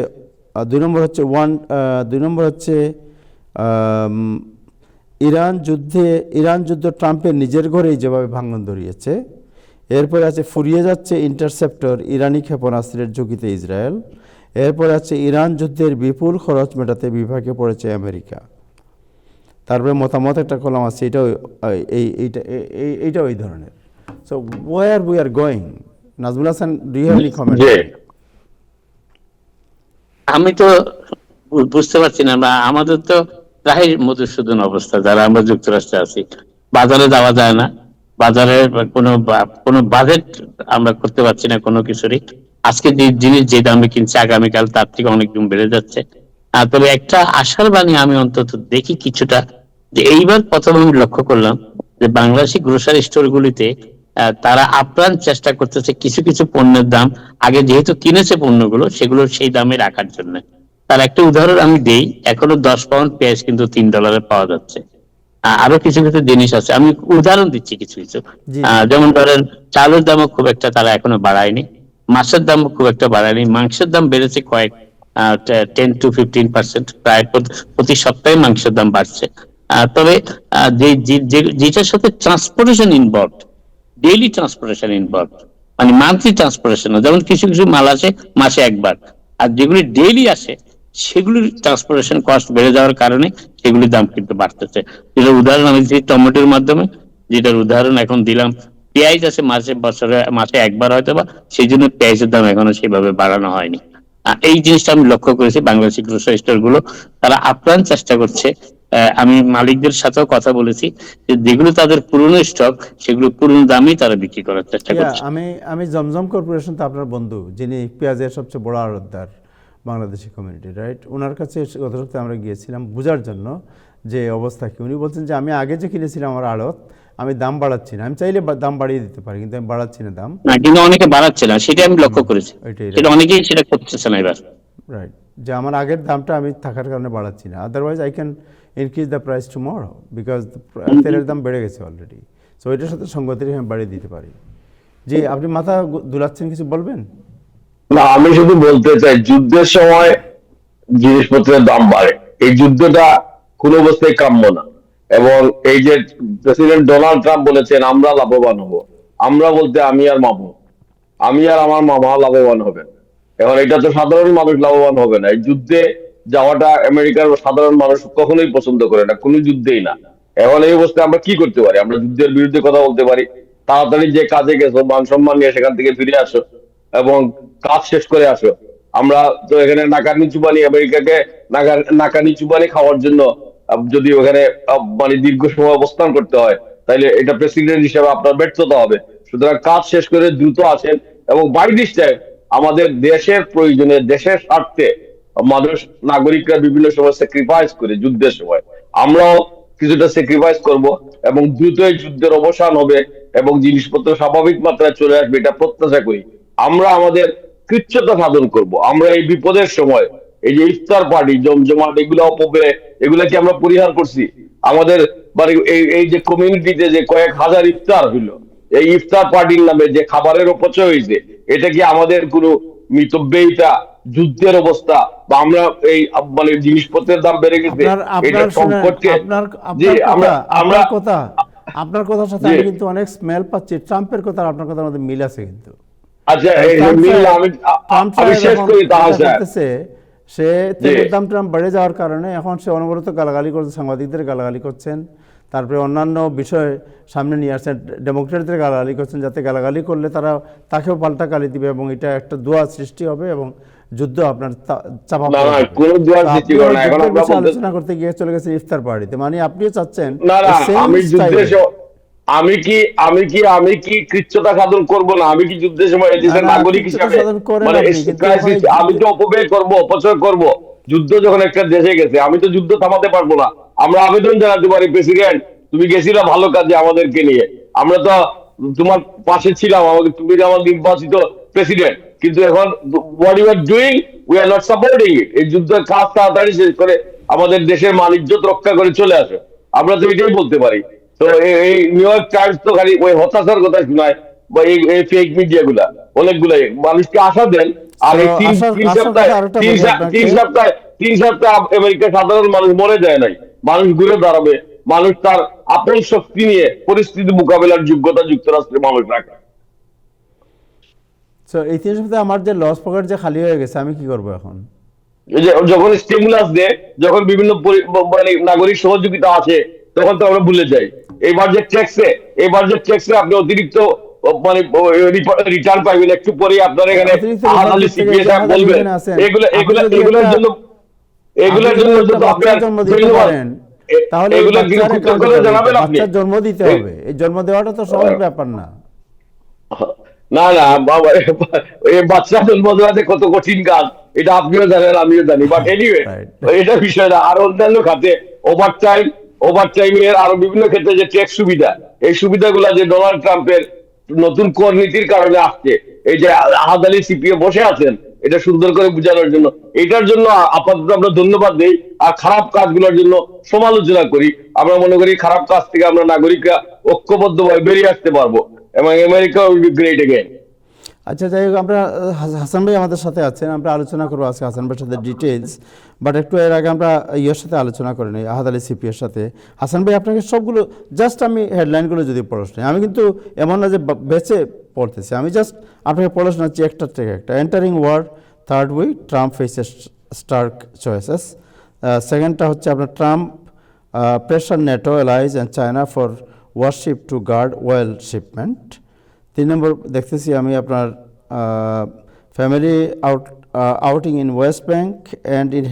ইরান যুদ্ধ ট্রাম্পের নিজের ঘরেই যেভাবে ভাঙন ধরিয়েছে। এরপরে আছে ফুরিয়ে যাচ্ছে ইন্টারসেপ্টর, ইরানি ক্ষেপণাস্ত্রের ঝুঁকিতে ইসরায়েল। এরপরে আছে ইরান যুদ্ধের বিপুল খরচ মেটাতে বিপাকে পড়েছে আমেরিকা। তারপরে মতামত একটা কলাম আছে, এইটা ওই ধরনের। So where we are going? Nazmul Hasan, do you have any comment? আমি তো বুঝতে পারছি না, আমাদের তো প্রায় মধুসূদন অবস্থা, যারা আমরা যুক্তরাষ্ট্রে আছি। বাজারে যাওয়া যায় না, বাজারে কোনো বাজেট আমরা করতে পারছি না কোনো কিছুরই। আজকে যে জিনিস যে দামে কিনছে, আগামীকাল তার থেকে অনেক দাম বেড়ে যাচ্ছে। তবে একটা আশার বাণী আমি অন্তত দেখি কিছুটা, যে এইবার প্রথম আমি লক্ষ্য করলাম যে বাংলাদেশি গ্রোসারি স্টোর গুলিতে তারা আপ্রাণ চেষ্টা করতেছে কিছু কিছু পণ্যের দাম আগে যেহেতু কিনেছে পণ্যগুলো সেগুলো সেই দামে রাখার জন্য। তার একটা উদাহরণ আমি দেই, এখনো 10 পাউন্ড পেঁয়াজ কিন্তু $3 পাওয়া যাচ্ছে। আরো কিছু কিছু জিনিস আছে, আমি উদাহরণ দিচ্ছি কিছু কিছু। জি যেমন ধরেন চালের দামও খুব একটা তারা এখনো বাড়ায়নি, মাছের দামও খুব একটা বাড়ায়নি, মাংসের দাম বেড়েছে কয়েক 10 to 15%, প্রায় প্রতি সপ্তাহে মাংসের দাম বাড়ছে। তবে যেটার সাথে transportation involve, daily transportation involve, মানে মান্থলি ট্রান্সপোর্টেশন, যেমন কিছু কিছু মাল আসে মাসে একবার, আর যেগুলি ডেইলি আসে সেগুলির ট্রান্সপোর্টেশন কস্ট বেড়ে যাওয়ার কারণে সেগুলির দাম কিন্তু বাড়তেছে। যেটার উদাহরণ আমি দিচ্ছি টমেটোর মাধ্যমে, যেটার উদাহরণ এখন দিলাম পেঁয়াজ আছে মাসে একবার হয়তো বা, সেই জন্য পেঁয়াজের দাম এখনো সেভাবে বাড়ানো হয়নি। এই জিনিসটা আমি লক্ষ্য করেছি, বাংলাদেশি গ্রোসারি স্টোর গুলো তারা আপ্রাণ চেষ্টা করছে। আমি মালিকদের সাথেও কথা বলেছি যে যেগুলো তাদের পুরনো স্টক সেগুলো পুরনো দামেই তারা বিক্রি করার চেষ্টা করছে। আমি জমজম কর্পোরেশন তো আপনার বন্ধু, যিনি পেঁয়াজের সবচেয়ে বড় আড়তদার বাংলাদেশি কমিউনিটি, রাইট? ওনার কাছে গত সপ্তাহে আমরা গিয়েছিলাম বোঝার জন্য যে অবস্থা কি। উনি বলছেন যে আমি আগে যে কিনেছিলাম আমার আড়ত, আমি দাম বাড়াচ্ছি না, আমি চাইলে দাম বাড়িয়ে দিতে পারি কিন্তু আমি বাড়াচ্ছি না দাম। না, কিন্তু অনেকে বাড়াচ্ছে না, সেটা আমি লক্ষ্য করেছি, ওইটাই সেটা অনেকেই সেটা করতেছে না এবার। রাইট, যে আমার আগের দামটা আমি থাকার কারণে বাড়াচ্ছি না, otherwise I can increase the price tomorrow because তেলের দাম বেড়ে গেছে অলরেডি। সো এটার সাথে সঙ্গতি রেখে আমি বাড়িয়ে দিতে পারি। জি, আপনি মাথা দুলাচ্ছেন, কিছু বলবেন? না, আমি শুধু বলতে চাই যুদ্ধের সময় জিনিসপত্রের দাম বাড়ে, এই যুদ্ধটা কোনো অবস্থায় কাম্য না। এবং এই যে প্রেসিডেন্ট ডোনাল্ড ট্রাম্প বলেছেন আমরা লাভবান হব, আমরা বলতে আমি আর মামু, আমি আর আমার মামা লাভবান হবেন। এখন এটা তো সাধারণ মানুষ লাভবান হবে না। এই যুদ্ধে যাওয়াটা আমেরিকার সাধারণ মানুষ কখনোই পছন্দ করে না, কোনো যুদ্ধেই না। এখন এই অবস্থায় আমরা কি করতে পারি? আমরা যুদ্ধের বিরুদ্ধে কথা বলতে পারি, তাড়াতাড়ি যে কাজে গেছো মান সম্মান নিয়ে সেখান থেকে ফিরে আসো এবং কাজ শেষ করে আসো। আমরা তো এখানে নাকানি চুবানি, আমেরিকাকে নাকানি চুবানি খাওয়ার জন্য যদি ওখানে মানে দীর্ঘ সময় অবস্থান করতে হয়, তাহলে এটা প্রেসিডেন্ট হিসেবে আপনার ব্যর্থতা হবে। সুতরাং কাজ শেষ করে দ্রুত আসেন এবং বাই দিস টাইম আমাদের দেশের প্রয়োজনে, দেশের স্বার্থে মানুষ, নাগরিকরা বিভিন্ন সময় স্যাক্রিফাইস করে যুদ্ধের সময়, আমরাও কিছুটা স্যাক্রিফাইস করব এবং দ্রুত এই যুদ্ধের অবসান হবে এবং জিনিসপত্র স্বাভাবিক মাত্রায় চলে আসবে, এটা প্রত্যাশা করি। আমরা আমাদের কৃচ্ছতা সাধন করব। আমরা এই বিপদের সময় এই যে ইফতার পার্টি জমজমাট এগুলো অপব্যয়, এগুলা কি আমরা পরিহার করছি? আমাদের মানে এই যে কমিউনিটিতে যে কয়েক হাজার ইফতার হইলো, এই ইফতার পার্টির নামে যে খাবারের অপচয় হয়েছে, এটা কি আমাদের কোনো মিতব্যয়িতা, যুদ্ধের অবস্থা, বা আমরা এই মানে জিনিসপত্রের দাম বেড়ে গেছে এটা সংকটকে আপনার কথার সাথে আমি কিন্তু অনেক স্মেল পাচ্ছি ট্রাম্পের কথা, আপনার কথার মধ্যে মিল আছে কিন্তু। আচ্ছা, আমি শেষ করি তাহলে। সে তেলের দাম ট্রাম্প বেড়ে যাওয়ার কারণে এখন সে অনবরত গালাগালি করছে, সাংবাদিকদের গালাগালি করছেন, তারপরে অন্যান্য বিষয় সামনে নিয়ে আসছেন, ডেমোক্রেটদের গালাগালি করছেন, যাতে গালাগালি করলে তারা তাকেও পাল্টা গালি দিবে এবং এটা একটা দোয়া সৃষ্টি হবে এবং যুদ্ধ আপনার চাপা আলোচনা করতে গিয়ে চলে গেছে ইফতার পার্টিতে। মানে আপনিও চাচ্ছেন আমি কি কৃচ্ছতা সাধন করব না? আমি কি যুদ্ধের সময় দেশের নাগরিক হিসেবে আমি তো অপব্যয় করবো, অপচয় করব? যুদ্ধ যখন একটা দেশে গেছে আমি তো যুদ্ধ থামাতে পারবো না। আমরা আবেদন জানাতে পারি, প্রেসিডেন্ট তুমি গেছিলা ভালো কাজে আমাদেরকে নিয়ে, আমরা তো তোমার পাশে ছিলাম, আমাকে তুমি আমার নির্বাচিত প্রেসিডেন্ট, কিন্তু এখন what you are doing we are not supporting it. এই যুদ্ধের কাজ তাড়াতাড়ি শেষ করে আমাদের দেশের মান-ইজ্জত রক্ষা করে চলে আসে, আমরা তো এটাই বলতে পারি। তো এই নিউ ইয়র্ক টাইমস তো খালি ওই হতাশার কথা শোনায়, বা এই ফেক মিডিয়া গুলা অনেকগুলাই মানুষকে আশা দেন। আর এই তিন সপ্তাহ আমেরিকার সাধারণ মানুষ মরে যায় নাই, মানুষ ঘুরে দাঁড়াবে, মানুষ তার আপন শক্তি নিয়ে পরিস্থিতি মোকাবেলার যোগ্যতা যুক্তরাষ্ট্রের মানুষ রাখে। এই 3 সপ্তাহে আমার যে লস পকেট যে খালি হয়ে গেছে, আমি কি করবো এখন? যখন স্টিমুলাস দেয়, যখন বিভিন্ন মানে নাগরিক সহযোগিতা আছে, তখন তো আমরা ভুলে যাই। এই বাজেট ট্যাক্সে আপনি অতিরিক্ত মানে রিটার্ন পাইবেন একটু পরে আপনার এখানে বলবেন। এগুলোর জন্য তাহলে জন্ম দিতে হবে, এই জন্ম দেওয়াটা তো সহজ ব্যাপার না। না বাবা, এই বাচ্চা জন্ম দেওয়াতে কত কঠিন কাজ, এটা আপনিও জানেন, আমিও জানি, বাট এনিওয়ে রাইট। এটা বিষয় না। আর অন্যান্য খাতে ওভারটাইমের আরো বিভিন্ন ক্ষেত্রে যে ট্যাক্স সুবিধা, এই সুবিধাগুলো যে ডোনাল্ড ট্রাম্পের নতুন কর নীতির কারণে আসছে, এই যে আহাদ আলী সিপিএ বসে আছেন এটা সুন্দর করে বোঝানোর জন্য, এটার জন্য আপাতত আমরা ধন্যবাদ দেই। আর খারাপ কাজগুলোর জন্য সমালোচনা করি। আমরা মনে করি খারাপ কাজ থেকে আমরা নাগরিকরা ঐক্যবদ্ধভাবে বেরিয়ে আসতে পারবো, এবং America will be great again. আচ্ছা, যাই হোক, আমরা হাসান ভাই আমাদের সাথে আছেন, আমরা আলোচনা করবো আজকে হাসান ভাইয়ের সাথে ডিটেলস। বাট একটু এর আগে আমরা ইয়ের সাথে আলোচনা করে নিই, আহাদ আলী সিপিএর সাথে। হাসান ভাই, আপনাকে সবগুলো জাস্ট আমি হেডলাইনগুলো যদি পড়াশোনা, আমি কিন্তু এমন না যে বেছে পড়তেছি, আমি জাস্ট আপনাকে পড়াশোনা হচ্ছি একটার থেকে একটা। Entering war, third week Trump faces stark choices. সেকেন্ডটা হচ্ছে আপনার Trump pressure NATO allies and China for warship to guard oil shipment. 3 number দেখতেছি আমি আপনার family outing in West Bank and in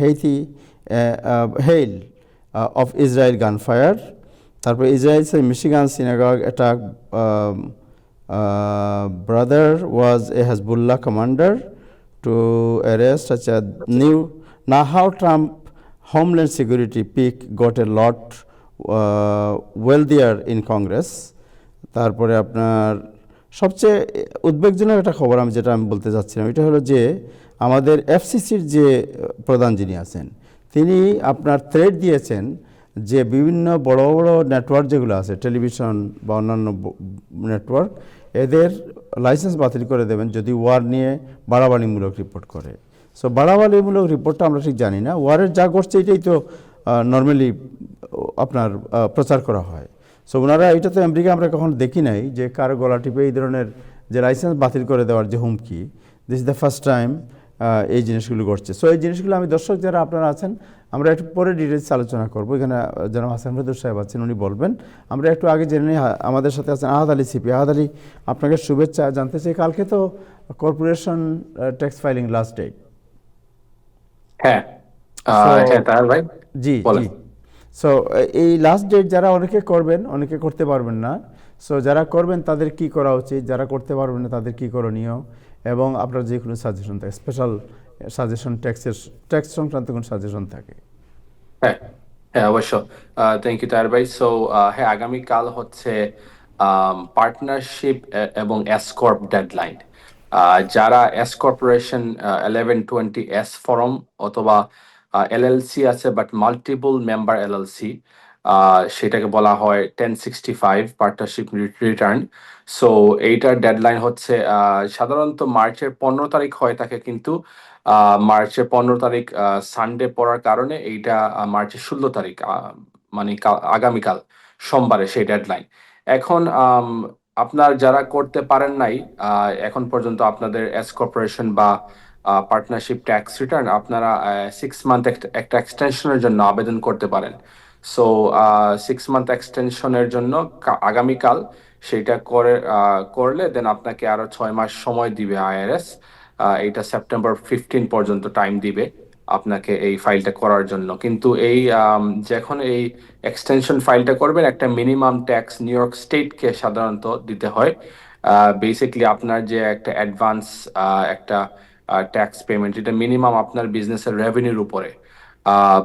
hail of Israel gunfire. তারপর Israel Michigan synagogue attack, brother was a Hezbollah commander to arrest আচ্ছা নিউ না how Trump homeland security pick got a lot wealthier in Congress. তারপরে আপনার সবচেয়ে উদ্বেগজনক একটা খবর যেটা আমি বলতে চাচ্ছিলাম, এটা হলো যে আমাদের এফসিসির যে প্রধান যিনি আছেন, তিনি আপনার থ্রেট দিয়েছেন যে বিভিন্ন বড় বড় নেটওয়ার্ক যেগুলো আছে, টেলিভিশন বা অন্যান্য নেটওয়ার্ক, এদের লাইসেন্স বাতিল করে দেবেন যদি ওয়ার নিয়ে বাড়াবাড়িমূলক রিপোর্ট করে। সো বাড়াবাড়িমূলক রিপোর্টটা আমরা ঠিক জানি না, ওয়ারের যা ঘটছে এটাই তো নর্মালি আপনার প্রচার করা হয়। সো ওনারা এটা তো আমেরিকা আমরা কখনো দেখি নাই যে কারো গলা টিপে এই ধরনের যে লাইসেন্স বাতিল করে দেওয়ার যে হুমকি, this is the first time এই জিনিসগুলো ঘটছে। সো এই জিনিসগুলো আমি দর্শক যারা আপনারা আছেন, আমরা একটু পরে ডিটেলস আলোচনা করবো। এখানে জনাব হাসান ফেরদৌস সাহেব আছেন, উনি বলবেন। আমরা একটু আগে জেনে নিই, আমাদের সাথে আছেন আহাদ আলী সিপি। আহাদ আলী, আপনাকে শুভেচ্ছা জানতে চাই। কালকে তো corporation tax filing last date. হ্যাঁ, হ্যাঁ তাহলে ভাই জি বলেন। জি। সো এই লাস্ট ডেট যারা অনেকে করবেন, অনেকে করতে পারবেন না। সো যারা করবেন তাদের কি করা উচিত, যারা করতে পারবেন না তাদের কি করণীয়, এবং আপনার যে কোনো সাজেশন থাকে, স্পেশাল সাজেশন ট্যাক্স সংক্রান্ত কোনো সাজেশন থাকে। হ্যাঁ, হ্যাঁ অবশ্য। থ্যাংক ইউ তার ভাই। সো হ্যাঁ, আগামীকাল হচ্ছে পার্টনারশিপ এবং এস কর্প ডেডলাইন। যারা এস কর্পোরেশন 1120 ফর্ম অথবা এলএলসি আছে বাট মাল্টিপল মেম্বার এলএলসি, সেটাকে বলা হয় 1065 পার্টনারশিপ রিটার্ন। সো এইটার ডেডলাইন হচ্ছে সাধারণত মার্চের 15 তারিখ হয়ে থাকে, কিন্তু মার্চের 15 তারিখ সানডে পড়ার কারণে এইটা মার্চের 16 তারিখ, মানে আগামীকাল সোমবারে সেই ডেডলাইন। এখন আপনার যারা করতে পারেন নাই এখন পর্যন্ত আপনাদের এস কর্পোরেশন বা পার্টনারশিপ ট্যাক্স রিটার্ন, আপনারা 6 মান্থ একটা এক্সটেনশনের জন্য আবেদন করতে পারেন। সো 6 মান্থ এক্সটেনশনের জন্য আগামীকাল সেইটা করলে দেন আপনাকে আরো 6 মাস সময় দিবে আইআরএস। এইটা সেপ্টেম্বর 15 পর্যন্ত টাইম দিবে আপনাকে এই ফাইলটা করার জন্য। কিন্তু এই যখন এই এক্সটেনশন ফাইলটা করবেন, একটা মিনিমাম ট্যাক্স নিউ ইয়র্ক স্টেটকে সাধারণত দিতে হয়। বেসিকলি আপনার যে একটা অ্যাডভান্স একটা ট্যাক্স পেমেন্ট, এটা মিনিমাম আপনার বিজনেসের রেভিনিউর উপরে,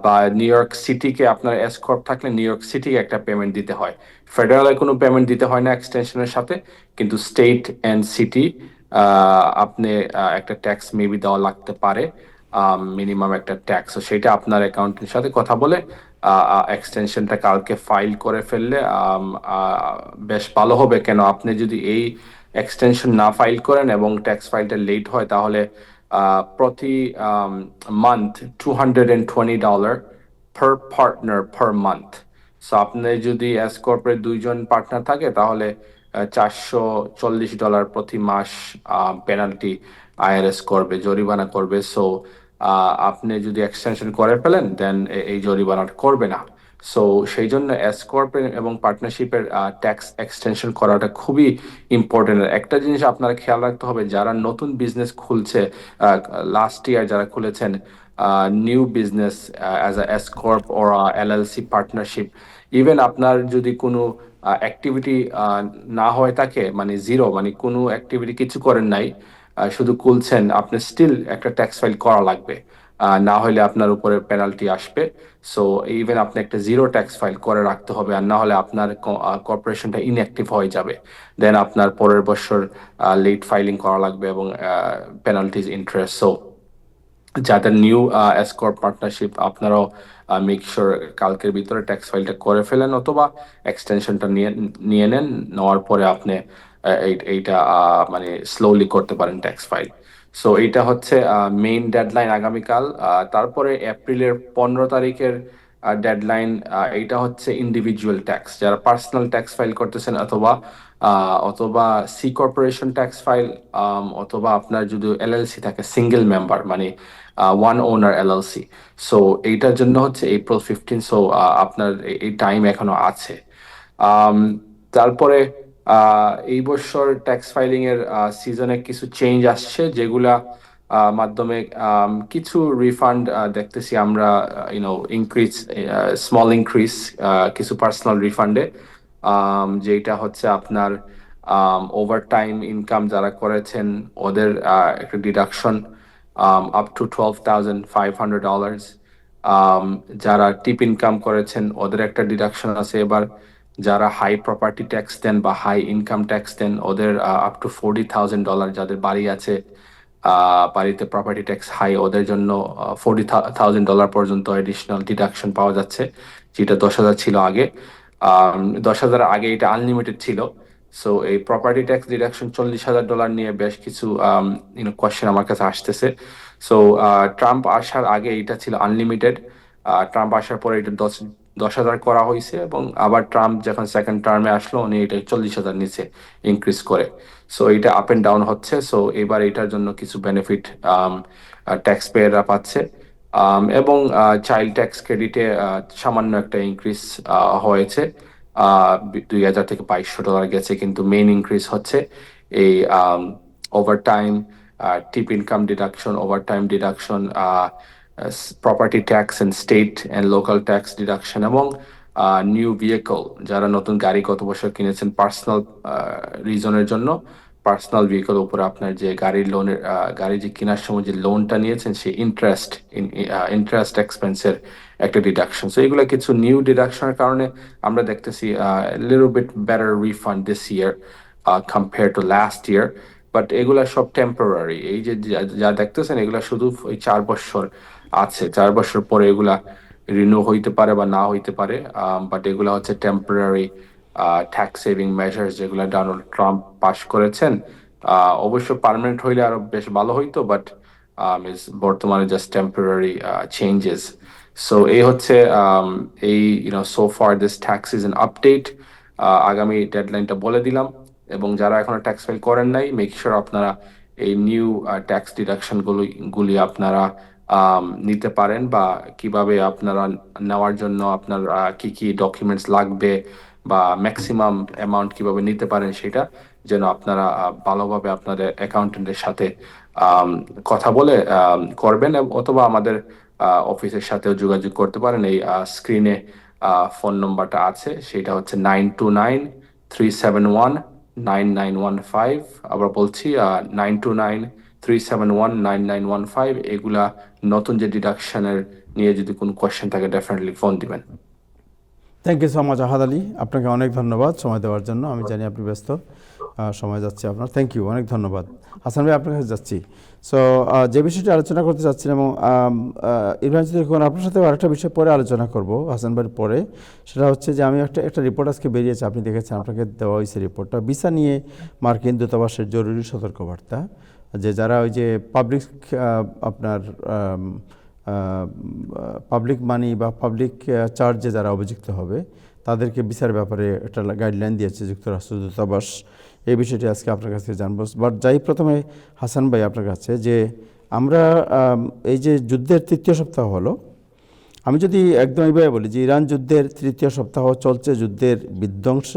বা নিউ ইয়র্ক সিটিকে, আপনার এস কর্প থাকলে নিউ ইয়র্ক সিটিকে একটা পেমেন্ট দিতে হয়। ফেডারেলে কোনো পেমেন্ট দিতে হয় না এক্সটেনশনের সাথে, কিন্তু স্টেট অ্যান্ড সিটি আপনি একটা ট্যাক্স মেবি দেওয়া লাগতে পারে, মিনিমাম একটা ট্যাক্স। সেটা আপনার অ্যাকাউন্টের সাথে কথা বলে এক্সটেনশনটা কালকে ফাইল করে ফেললে বেশ ভালো হবে। কেন আপনি যদি এই এক্সটেনশন না ফাইল করেন এবং ট্যাক্স ফাইলটা লেট হয়, তাহলে প্রতি month $220 per partner per month। So আপনি যদি এস কর্পোরেট 2 জন পার্টনার থাকে, তাহলে $440 প্রতি মাস পেনাল্টি আইআরএস করবে, জরিমানা করবে। সো আপনি যদি এক্সটেনশন করে ফেলেন দেন এই জরিমানাটা করবে না। সো সেই জন্য এস কর্প এবং পার্টনারশিপের ট্যাক্স এক্সটেনশন করাটা খুবই ইম্পর্টেন্ট। একটা জিনিস আপনারা খেয়াল রাখতে হবে, যারা নতুন বিজনেস খুলছে, লাস্ট ইয়ার যারা খুলেছেন new business as a S corp or LLC partnership, even আপনার যদি কোনো অ্যাক্টিভিটি না হয়ে থাকে, মানে জিরো, মানে কোনো অ্যাক্টিভিটি কিছু করেন নাই, শুধু খুলছেন, আপনি স্টিল একটা ট্যাক্স ফাইল করা লাগবে, না হলে আপনার উপরে পেনাল্টি আসবে। সো ইভেন আপনি একটা জিরো ট্যাক্স ফাইল করে রাখতে হবে, আর না হলে আপনার কর্পোরেশনটা ইনঅ্যাক্টিভ হয়ে যাবে। দেন আপনার পরের বছর লেট ফাইলিং করা লাগবে এবং পেনাল্টিজ, ইন্টারেস্ট। সো যাদের নিউ এস কর্প পার্টনারশিপ, আপনারাও মেক শিওর কালকের ভিতরে ট্যাক্স ফাইলটা করে ফেলেন, অথবা এক্সটেনশনটা নিয়ে নিয়ে নেন। নেওয়ার পরে আপনি এইটা মানে স্লোলি করতে পারেন ট্যাক্স ফাইল। সো এইটা হচ্ছে মেইন ডেডলাইন আগামীকাল। তারপরে এপ্রিলের 15 তারিখের ডেডলাইন, এইটা হচ্ছে ইন্ডিভিজুয়াল ট্যাক্স, যারা পার্সোনাল ট্যাক্স ফাইল করতেছেন, অথবা অথবা সি কর্পোরেশন ট্যাক্স ফাইল, অথবা আপনার যদি এলএলসি থাকে, সিঙ্গেল মেম্বার মানে ওয়ান ওনার এলএলসি। সো এইটার জন্য হচ্ছে April 15। সো আপনার এই টাইম এখনো আছে। আম, তারপরে এই বছর ট্যাক্স ফাইলিং এর সিজনে কিছু চেঞ্জ আসছে, যেগুলা মাধ্যমে কিছু রিফান্ড দেখতেছি আমরা, ইনক্রিজ, স্মল ইনক্রিজ কিছু পার্সোনাল রিফান্ডে, যেটা হচ্ছে আপনার ওভারটাইম ইনকাম যারা করেছেন ওদের একটা ডিডাকশন আপ টু $12,500। যারা টিপ ইনকাম করেছেন ওদের একটা ডিডাকশন আছে এবার। যারা হাই প্রপার্টি ট্যাক্স দেন বা হাই ইনকাম ট্যাক্স দেন ওদের আপ টু $40,000, যাদের বাড়ি আছে, বাড়িতে প্রপার্টি ট্যাক্স হাই, ওদের জন্য $40,000 পর্যন্ত এডিশনাল ডিডাকশন পাওয়া যাচ্ছে, যেটা 10,000 ছিল আগে। 10,000 আগে এটা আনলিমিটেড ছিল। সো এই প্রপার্টি ট্যাক্স ডিডাকশন $40,000 নিয়ে বেশ কিছু কোয়েশ্চেন আমার কাছে আসতেছে। সো ট্রাম্প আসার আগে এটা ছিল আনলিমিটেড, ট্রাম্প আসার পরে এটা 10,000 করা হয়েছে, এবং আবার ট্রাম্প যখন সেকেন্ড টার্মে আসলো উনি এটা 40,000 নিচে ইনক্রিজ করে। সো এটা আপ এন্ড ডাউন হচ্ছে। সো এবার এটার জন্য কিছু বেনিফিট ট্যাক্স পেয়াররা পাচ্ছে। এবং চাইল্ড ট্যাক্স ক্রেডিটে সামান্য একটা ইনক্রিজ হয়েছে, 2,000 থেকে $2,200 গেছে, কিন্তু মেইন ইনক্রিজ হচ্ছে এই overtime, tip income deduction, overtime deduction, property tax and state and local tax deduction, এবং নিউ ভেহিকল, যারা নতুন গাড়ি গত বছর কিনেছেন পার্সোনাল রিজনের জন্য, পার্সোনাল ভেহিকল উপরে আপনার যে গাড়ির লোনের, গাড়ি যে কেনার সময় যে লোনটা নিয়েছেন সেই ইন্টারেস্ট এক্সপেন্সের একটা ডিডাকশন। সো এগুলো কিছু নিউ ডিডাকশনের কারণে আমরা দেখতেছি little bit better refund this year compare to last year. But এগুলা সব টেম্পোরারি। এই যে যা দেখতেছেন এগুলা শুধু ওই 4 বছর আছে, 4 বছর পরে এগুলা রিনিউ হইতে পারে বা না হইতে পারে। বাট এগুলা হচ্ছে টেম্পোরারি ট্যাক্স সেভিং মেজার্স, যেগুলা ডোনাল্ড ট্রাম্প পাস করেছেন। অবশ্য পার্মানেন্ট হইলে আরো বেশ ভালো হইতো, বাট বর্তমানে জাস্ট টেম্পোরারি চেঞ্জেস। সো এই হচ্ছে এই so far this tax is an update. আগামী ডেডলাইনটা বলে দিলাম, এবং যারা এখনো ট্যাক্স ফাইল করেন নাই, মেক শিওর আপনারা এই নিউ ট্যাক্স ডিডাকশন গুলি আপনারা নিতে পারেন, বা কিভাবে আপনারা নেওয়ার জন্য আপনার কি কি ডকুমেন্টস লাগবে, বা ম্যাক্সিমাম অ্যামাউন্ট কিভাবে নিতে পারেন, সেটা যেন আপনারা ভালোভাবে আপনাদের অ্যাকাউন্টেন্টের সাথে কথা বলে করবেন, অথবা আমাদের অফিসের সাথেও যোগাযোগ করতে পারেন। এই স্ক্রিনে ফোন নম্বরটা আছে, সেটা হচ্ছে 929-371-9915। আবার বলছি 929-371-9915। এগুলা নতুন যে ডিডাকশনের নিয়ে যদি কোনো কোয়েশ্চেন থাকে ডেফিনেটলি ফোন দিবেন। থ্যাংক ইউ সো মাচ আহাদ আলী, আপনাকে অনেক ধন্যবাদ সময় দেওয়ার জন্য। আমি জানি আপনি ব্যস্ত, সময় যাচ্ছে আপনার। থ্যাংক ইউ, অনেক ধন্যবাদ। হাসান ভাই, আপনার কাছে যাচ্ছি। সো যে বিষয়টি আলোচনা করতে চাচ্ছিলাম, এবং ইরফান চৌধুরী খোকন, আপনার সাথে আরেকটা বিষয় পরে আলোচনা করব হাসান ভাইয়ের পরে। সেটা হচ্ছে যে আমি একটা রিপোর্ট আজকে বেরিয়েছে, আপনি দেখেছেন, আপনাকে দেওয়া হয়েছে রিপোর্টটা, ভিসা নিয়ে মার্কিন দূতাবাসের জরুরি সতর্কবার্তা, যে যারা ওই যে আপনার পাবলিক মানি বা পাবলিক চার্জে যারা অভিযুক্ত হবে তাদেরকে বিচার ব্যাপারে একটা গাইডলাইন দিয়েছে যুক্তরাষ্ট্র দূতাবাস। এই বিষয়টি আজকে আপনার কাছে জানবো। বাট যাই প্রথমে হাসান ভাই আপনার কাছে, যে আমরা এই যে যুদ্ধের 3য় সপ্তাহ হলো, আমি যদি একদম এইভাবে বলি যে ইরান যুদ্ধের 3য় সপ্তাহ চলছে, যুদ্ধের বিধ্বংস,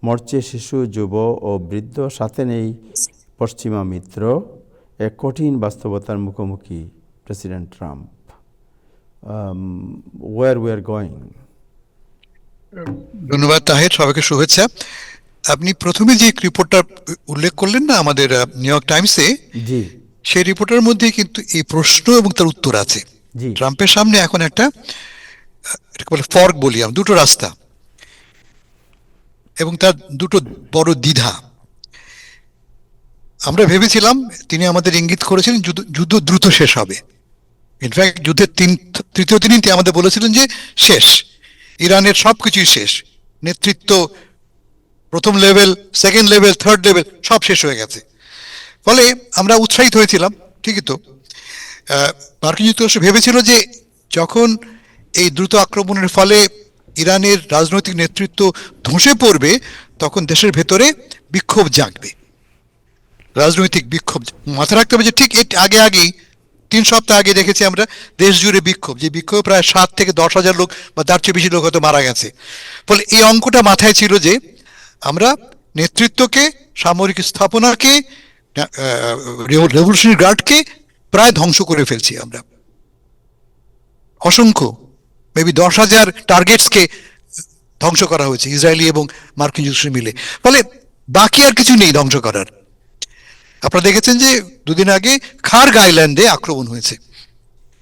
মরছে শিশু, যুব ও বৃদ্ধ, সাথে নেই পশ্চিমা মিত্র, এক কঠিন বাস্তবতার মুখোমুখি president Trump. where we are going. ধন্যবাদ তাহের, সবাইকে শুভেচ্ছা। আপনি প্রথমে যে রিপোর্টটা উল্লেখ করলেন না আমাদের নিউ ইয়র্ক টাইমসে, জি সেই রিপোর্টের মধ্যে কিন্তু এই প্রশ্ন এবং তার উত্তর আছে। জি ট্রাম্পের সামনে এখন একটা এটাকে বলে ফর্ক বলি আমরা, দুটো রাস্তা এবং তার দুটো বড় দ্বিধা। আমরা ভেবেছিলাম, তিনি আমাদের ইঙ্গিত করেছিলেন যুদ্ধ দ্রুত শেষ হবে। ইনফ্যাক্ট যুদ্ধের তৃতীয় দিনই তিনি আমাদের বলেছিলেন যে শেষ, ইরানের সবকিছুই শেষ, নেতৃত্ব প্রথম level, second level, third level সব শেষ হয়ে গেছে। ফলে আমরা উৎসাহিত হয়েছিলাম, ঠিকই তো। মার্কিন যুক্তরাষ্ট্র ভেবেছিল যে যখন এই দ্রুত আক্রমণের ফলে ইরানের রাজনৈতিক নেতৃত্ব ধসে পড়বে, তখন দেশের ভেতরে বিক্ষোভ জাগবে, রাজনৈতিক বিক্ষোভ। মাথায় রাখতে হবে যে ঠিক এর আগেই 3 সপ্তাহ আগে দেখেছি আমরা দেশ জুড়ে বিক্ষোভ, যে বিক্ষোভে প্রায় 7 থেকে 10,000 লোক বা তার চেয়ে বেশি লোক হয়তো মারা গেছে। ফলে এই অঙ্কটা মাথায় ছিল যে আমরা নেতৃত্বকে, সামরিক স্থাপনাকে, রেভলিউশনারি গার্ডকে প্রায় ধ্বংস করে ফেলছি আমরা। অসংখ্য, মেবি 10,000 টার্গেটসকে ধ্বংস করা হয়েছে ইসরায়েলি এবং মার্কিন যুক্তরাষ্ট্র মিলে। ফলে বাকি আর কিছু নেই ধ্বংস করার। আপনারা দেখেছেন যে দুদিন আগে খার্গ আইল্যান্ডে আক্রমণ হয়েছে।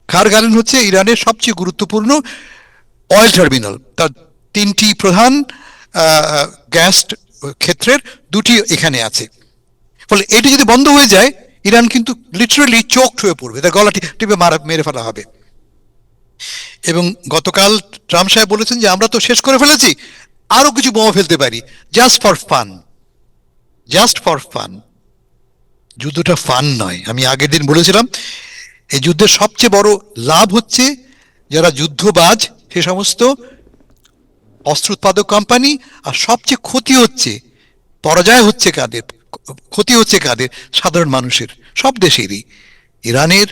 খার্গ আইল্যান্ড হচ্ছে ইরানের সবচেয়ে গুরুত্বপূর্ণ অয়েল টার্মিনাল। তার 3টি প্রধান গ্যাস ক্ষেত্রের 2টি এখানে আছে। ফলে এটি যদি বন্ধ হয়ে যায়, ইরান কিন্তু লিটারালি চোকড হয়ে পড়বে, তার গলা টিপে মেরে ফেলা হবে। এবং গতকাল ট্রাম্প সাহেব বলেছেন যে আমরা তো শেষ করে ফেলেছি, আরো কিছু বোমা ফেলতে পারি, just for fun. Just for fun. যুদ্ধটা ফান নয়। আমি আগের দিন বলেছিলাম এই যুদ্ধের সবচেয়ে বড় লাভ হচ্ছে যারা যুদ্ধবাজ, সে সমস্ত অস্ত্র উৎপাদক কোম্পানি, আর সবচেয়ে ক্ষতি হচ্ছে, পরাজয় হচ্ছে কাদের, ক্ষতি হচ্ছে কাদের, সাধারণ মানুষের, সব দেশেরই, ইরানের,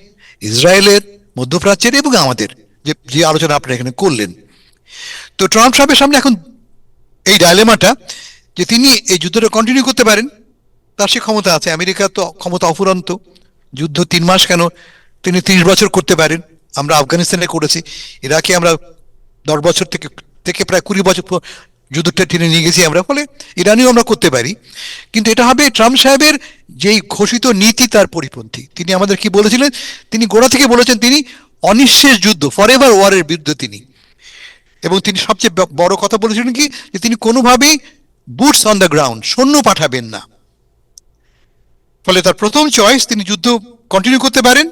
ইসরায়েলের, মধ্যপ্রাচ্যের এবং আমাদের, যে আলোচনা আপনারা এখানে করলেন। তো ট্রাম্প সাহেবের সামনে এখন এই ডাইলেমাটা যে তিনি এই যুদ্ধটা কন্টিনিউ করতে পারেন, তার সে ক্ষমতা আছে। আমেরিকা তো ক্ষমতা অফুরন্ত, যুদ্ধ 3 মাস কেন, তিনি 30 বছর করতে পারেন। আমরা আফগানিস্তানে করেছি, ইরাকে আমরা 10 বছর থেকে প্রায় 20 বছর যুদ্ধটা টেনে নিয়ে গেছি আমরা। ফলে ইরানিও আমরা করতে পারি। কিন্তু এটা হবে ট্রাম্প সাহেবের যেই ঘোষিত নীতি তার পরিপন্থী। তিনি আমাদের কি বলেছিলেন, তিনি গোড়া থেকে বলেছেন তিনি অনিঃশেষ যুদ্ধ, ফরএভার ওয়ারের বিরুদ্ধে তিনি। এবং তিনি সবচেয়ে বড় কথা বলেছিলেন কি, যে তিনি কোনোভাবেই বুটস অন দ্য গ্রাউন্ড, সৈন্য পাঠাবেন না। ফলে তার প্রথম চয়েস তিনি যুদ্ধ কন্টিনিউ করতে পারেন।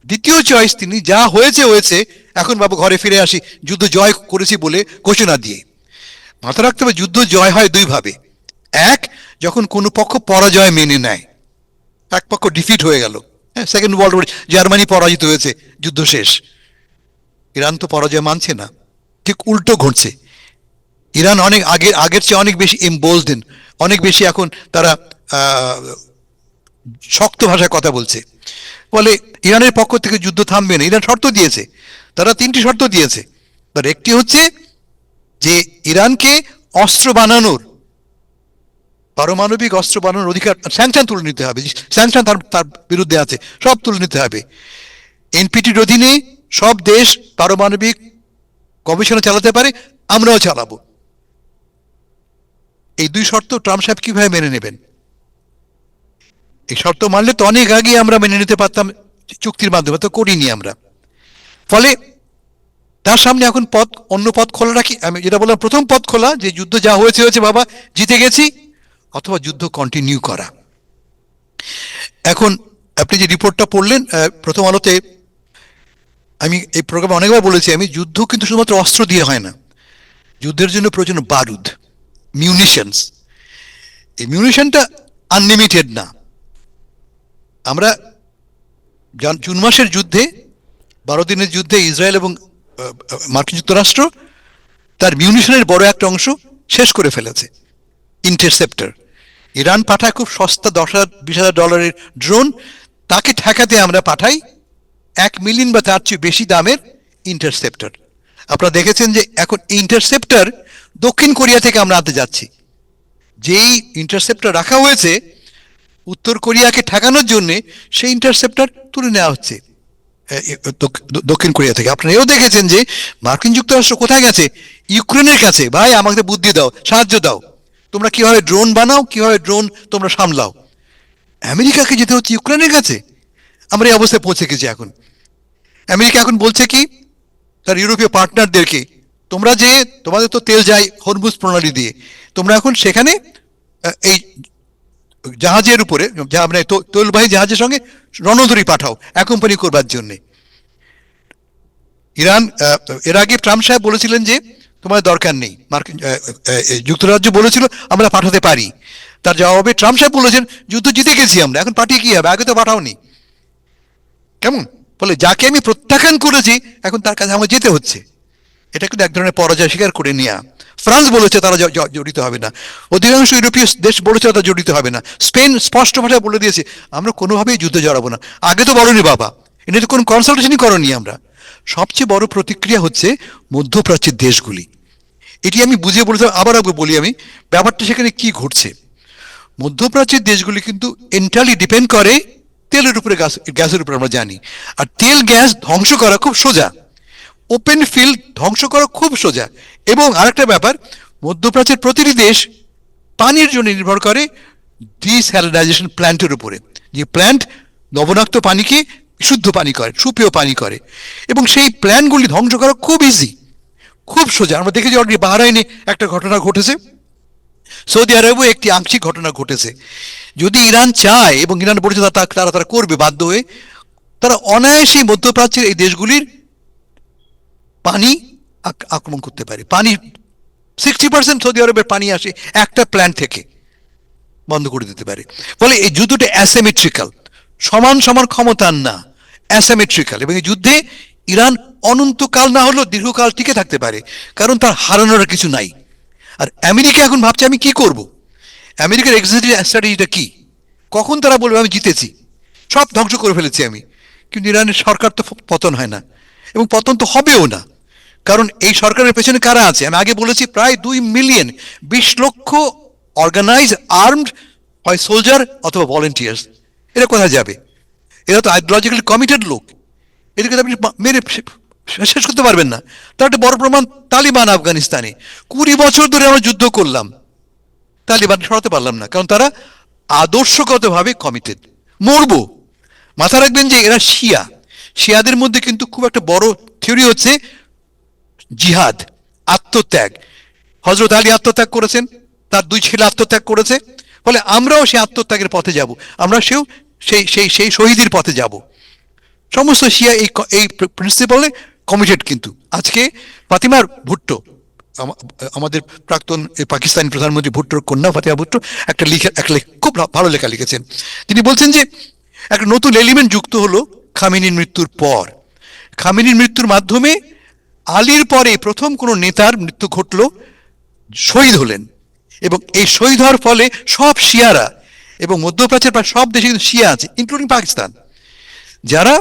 দ্বিতীয় চয়েস তিনি যা হয়েছে হয়েছে, এখন বাবু ঘরে ফিরে আসি, যুদ্ধ জয় করেছি বলে ঘোষণা দিয়ে। মাথা রাখতে হবে যুদ্ধ জয় হয় 2 ভাবে। এক, যখন কোনো পক্ষ পরাজয় মেনে নেয়, এক পক্ষ ডিফিট হয়ে গেল, হ্যাঁ, সেকেন্ড ওয়ার্ল্ড ওয়ার জার্মানি পরাজিত হয়েছে, যুদ্ধ শেষ। ইরান তো পরাজয় মানছে না, ঠিক উল্টো ঘটছে। ইরান আগের চেয়ে অনেক বেশি এমবোলডেন, অনেক বেশি এখন তারা শক্ত ভাষায় কথা বলছে। ফলে ইরানের পক্ষ থেকে যুদ্ধ থামবে না। ইরান শর্ত দিয়েছে, তারা 3টি শর্ত দিয়েছে। তার একটি হচ্ছে যে ইরানকে অস্ত্র বানানোর, পারমাণবিক অস্ত্র বানানোর অধিকার, স্যাংশন তুলে নিতে হবে। স্যাংশন তার বিরুদ্ধে আছে, সব তুলে নিতে হবে। এনপিটির অধীনে সব দেশ পারমাণবিক গবেষণা চালাতে পারে, আমরাও চালাবো। এই 2 শর্ত ট্রাম্প সাহেব কিভাবে মেনে নেবেন? এই শর্ত মানলে তো অনেক আগে আমরা মেনে নিতে পারতাম চুক্তির মাধ্যমে, তো করিনি আমরা। ফলে তার সামনে এখন অন্য পথ খোলা রাখি। আমি যেটা বললাম, প্রথম পথ খোলা, যে যুদ্ধ যা হয়েছে হয়েছে বাবা, জিতে গেছি, অথবা যুদ্ধ কন্টিনিউ করা। এখন আপনি যে রিপোর্টটা পড়লেন প্রথম আলোতে, আমি এই প্রোগ্রামে অনেকবার বলেছি, আমি যুদ্ধ কিন্তু শুধুমাত্র অস্ত্র দিয়ে হয় না, যুদ্ধের জন্য প্রয়োজন বারুদ, মিউনিশনস। এই মিউনিশনটা আনলিমিটেড না। আমরা জুন মাসের যুদ্ধে, 12 দিনের যুদ্ধে ইসরায়েল এবং মার্কিন যুক্তরাষ্ট্র তার মিউনিশনের বড় একটা অংশ শেষ করে ফেলেছে। ইন্টারসেপ্টর ইরান পাঠায় খুব সস্তা $10,000-20,000 ড্রোন, তাকে ঠেকাতে আমরা পাঠাই $1 মিলিয়ন বা তার চেয়ে বেশি দামের ইন্টারসেপ্টর। আপনারা দেখেছেন যে এখন ইন্টারসেপ্টর দক্ষিণ কোরিয়া থেকে আমরা আনতে যাচ্ছি। যেই ইন্টারসেপ্টর রাখা হয়েছে উত্তর কোরিয়াকে ঠেকানোর জন্য, সেই ইন্টারসেপ্টর তুলে নেওয়া হচ্ছে দক্ষিণ কোরিয়া থেকে। আপনারা এও দেখেছেন যে মার্কিন যুক্তরাষ্ট্র কোথায় গেছে, ইউক্রেনের কাছে, ভাই আমাকে বুদ্ধি দাও, সাহায্য দাও। তো তোমরা কিভাবে ড্রোন বানাও, কিভাবে ড্রোন তোমরা সামলাও। আমেরিকাকে যেতে হচ্ছে ইউক্রেনের কাছে। আমরা এই অবস্থায় পৌঁছে গেছি এখন। আমেরিকা এখন বলছে কি তার ইউরোপীয় পার্টনারদেরকে, তোমরা যে তোমাদের তো তেল যায় হরমুজ প্রণালী দিয়ে, তোমরা এখন সেখানে এই জাহাজের উপরে মানে তৈলবাহী জাহাজের সঙ্গে রণতরী পাঠাও অ্যাকম্পানি করবার জন্য। ইরান এর আগে ট্রাম্প সাহেব বলেছিলেন যে তোমার দরকার নেই, যুক্তরাজ্য বলেছিল আমরা পাঠাতে পারি। তার জবাবে ট্রাম্প সাহেব বলেছেন যুদ্ধ জিতে গেছি আমরা, এখন পাঠিয়ে কি হবে, আগে তো পাঠাওনি। কেমন বলে, যাকে আমি প্রত্যাখ্যান করেছি এখন তার কাছে আমাকে যেতে হচ্ছে। এটা কিন্তু এক ধরনের পরাজয় স্বীকার করে নেওয়া। ফ্রান্স বলেছে তারা জড়িত হবে না, অধিকাংশ ইউরোপীয় দেশ বলেছে তারা জড়িত হবে না। স্পেন স্পষ্ট ভাষায় বলে দিয়েছে আমরা কোনোভাবেই যুদ্ধে জড়াবো না। আগে তো বলনি বাবা, এটা তো কোনো কনসালটেশনই করনি আমরা। সবচেয়ে বড় প্রতিক্রিয়া হচ্ছে মধ্যপ্রাচ্যের দেশগুলি। এটি আমি বুঝিয়ে বলেছিলাম, আবার বলি আমি ব্যাপারটা সেখানে কি ঘটছে। মধ্যপ্রাচ্যের দেশগুলি কিন্তু এন্টারলি ডিপেন্ড করে তেলের উপরে, গ্যাসের উপরে আমরা জানি। আর তেল গ্যাস ধ্বংস করা খুব সোজা, ওপেন ফিল্ড ধ্বংস করা খুব সোজা। এবং আরেকটা ব্যাপার, মধ্যপ্রাচ্যের প্রতিটি দেশ পানির জন্য নির্ভর করে ডিস্যালিনাইজেশন প্ল্যান্টের উপরে, যে প্ল্যান্ট লবণাক্ত পানিকে শুদ্ধ পানি করে, সুপেয় পানি করে। এবং সেই প্ল্যান্টগুলি ধ্বংস করা খুব ইজি, খুব সোজা। আমরা দেখেছি অলরেডি বাহরাইনে একটা ঘটনা ঘটেছে, সৌদি আরবেও একটি আংশিক ঘটনা ঘটেছে। যদি ইরান চায়, এবং ইরান বলেছে তারা করবে বাধ্য হয়ে, তারা অনায়াসেই মধ্যপ্রাচ্যের এই দেশগুলির পানি আক্রমণ করতে পারে। পানি 60% সৌদি আরবের পানি আসে একটা প্ল্যান্ট থেকে, বন্ধ করে দিতে পারে। ফলে এই যুদ্ধটা অ্যাসিমেট্রিক্যাল, সমান সমান ক্ষমতার না, অ্যাসিমেট্রিক্যাল। এবং এই যুদ্ধে ইরান অনন্তকাল না হলেও দীর্ঘকাল টিকে থাকতে পারে, কারণ তার হারানোর কিছু নাই। আর আমেরিকা এখন ভাবছে আমি কি করব। আমেরিকার এক্সিট স্ট্র্যাটেজিটা কি? কখন তারা বলবে আমি জিতেছি, সব ধ্বংস করে ফেলেছি আমি। কিন্তু ইরানের সরকার তো পতন হয় না, এবং পতন তো হবেও না। কারণ এই সরকারের পেছনে কারা আছে? আমি আগে বলেছি প্রায় 2 মিলিয়ন, 20 লক্ষ অর্গানাইজ আর্মড, হয় সোলজার অথবা ভলেন্টিয়ার্স। এরা কোথায় যাবে? এরা তো আইডিওলজিক্যালি কমিটেড লোক, এদেরকে আপনি মেরে শেষ করতে পারবেন না। তার একটা বড় প্রমাণ তালিবান আফগানিস্তানে। 20 বছর ধরে আমরা যুদ্ধ করলাম, তালিবান সরাতে পারলাম না, কারণ তারা আদর্শগতভাবে কমিটেড। মরবো। মাথা রাখবেন যে এরা শিয়াদের মধ্যে কিন্তু খুব একটা বড় থিওরি হচ্ছে জিহাদ, আত্মত্যাগ। হযরত আলী আত্মত্যাগ করেছেন, তার 2 ছেলে আত্মত্যাগ করেছে। ফলে আমরাও সেই আত্মত্যাগের পথে যাব, আমরা সেই শহীদের পথে যাব। সমস্ত শিয়া এই প্রিন্সিপালে কমিটেড। কিন্তু আজকে ফাতিমা ভুট্টো, আমাদের প্রাক্তন পাকিস্তানি প্রধানমন্ত্রী ভুট্টোর কন্যা ফাতিমা ভুট্টো একটা খুব ভালো লেখা লিখেছেন। তিনি বলছেন যে একটা নতুন এলিমেন্ট যুক্ত হলো খামেনির মৃত্যুর পর। খামেনির মৃত্যুর মাধ্যমে আলীর পরে প্রথম কোনো নেতার মৃত্যু ঘটল, শহীদ হলেন। এবং এই শহীদ হওয়ার ফলে সব শিয়ারা, এবং মধ্যপ্রাচ্যের প্রায় সব দেশে কিন্তু শিয়া আছে, ইনক্লুডিং পাকিস্তান, যারা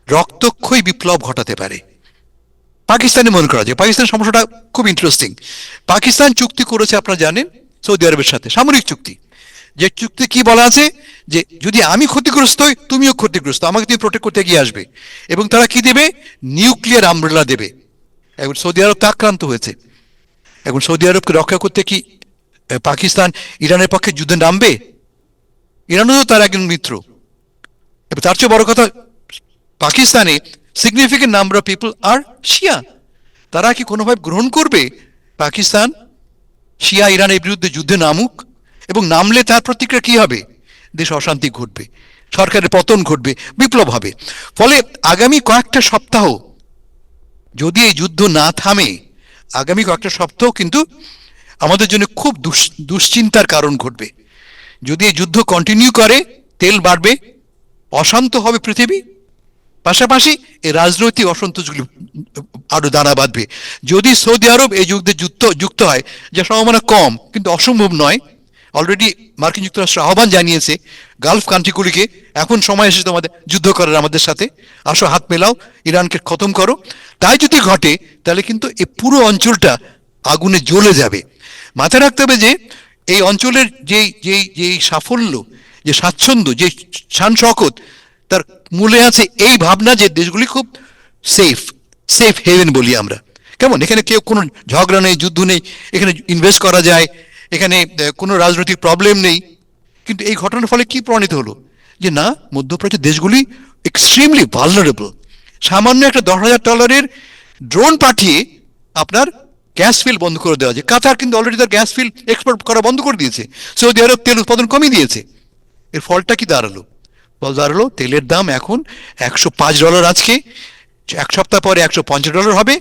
রক্তক্ষয়ী বিপ্লব ঘটাতে পারে। পাকিস্তানে মনে করা যায়, পাকিস্তানের সমস্যাটা খুব ইন্টারেস্টিং। পাকিস্তান চুক্তি করেছে আপনারা জানেন সৌদি আরবের সাথে, সামরিক চুক্তি। যে চুক্তি কি বলা আছে, যে যদি আমি ক্ষতিগ্রস্ত হই তুমিও ক্ষতিগ্রস্ত, আমাকে তুমি প্রোটেক্ট করতে এগিয়ে আসবে। এবং তারা কি দেবে? নিউক্লিয়ার আমব্রেলা দেবে। এখন সৌদি আরব তা আক্রান্ত হয়েছে। এখন সৌদি আরবকে রক্ষা করতে কি পাকিস্তান ইরানের পক্ষে যুদ্ধে নামবে? ইরানও তো তার একজন মিত্র। তার চেয়ে বড় কথা, পাকিস্তানে সিগনিফিকেন্ট নাম্বার অফ পিপল আর শিয়া। তারা কি কোনোভাবে গ্রহণ করবে পাকিস্তান শিয়া ইরানের বিরুদ্ধে যুদ্ধে নামুক? এবং নামলে তার প্রতিক্রিয়া কি হবে? দেশে অশান্তি ঘটবে, সরকারের পতন ঘটবে, বিপ্লব হবে। ফলে আগামী কয়েকটা সপ্তাহ যদি এই যুদ্ধ না থামে, আগামী কয়েকটা সপ্তাহ কিন্তু আমাদের জন্য খুব দুশ্চিন্তার কারণ ঘটবে। যদি এই যুদ্ধ কন্টিনিউ করে, তেল বাড়বে, অশান্ত হবে পৃথিবী, পাশাপাশি এই রাজনৈতিক অসন্তোষগুলি আরো দানা বাঁধবে। যদি সৌদি আরব এই যুদ্ধে যুক্ত হয়, যা সম্ভাবনা কম কিন্তু অসম্ভব নয়, অলরেডি মার্কিন যুক্তরাষ্ট্র আহ্বান জানিয়েছে গালফ কান্ট্রিগুলিকে, এখন সময় এসেছে তোমাদের যুদ্ধ করার আমাদের সাথে, আসো হাত মেলাও, ইরানকে খতম করো। তাই যদি ঘটে তাহলে কিন্তু এই পুরো অঞ্চলটা আগুনে জ্বলে যাবে। মাথায় রাখতে হবে যে এই অঞ্চলের যেই সাফল্য, যে স্বাচ্ছন্দ্য, যে শান শওকত, তার মূলে আছে এই ভাবনা যে দেশগুলি খুব সেফ হেভেন বলি আমরা। কেমন? এখানে কেউ কোনো ঝগড়া নেই, যুদ্ধ নেই, এখানে ইনভেস্ট করা যায়, এখানে কোনো রাজনৈতিক প্রবলেম নেই। কিন্তু এই ঘটনার ফলে কি প্রমাণিত হলো, যে না, মধ্যপ্রাচ্যের দেশগুলি এক্সট্রিমলি ভালনারেবল। সামান্য একটা $10,000 ড্রোন পাঠিয়ে আপনার গ্যাস ফিল্ড বন্ধ করে দেওয়া যায়। কাতার কিন্তু অলরেডি তার গ্যাস ফিল্ড এক্সপোর্ট করা বন্ধ করে দিয়েছে, সৌদি আরব তেল উৎপাদন কমিয়ে দিয়েছে। এর ফলটা কি দাঁড়ালো? ফল দাঁড়ালো তেলের দাম এখন $105 আজকে, এক সপ্তাহ পরে $150 হবে।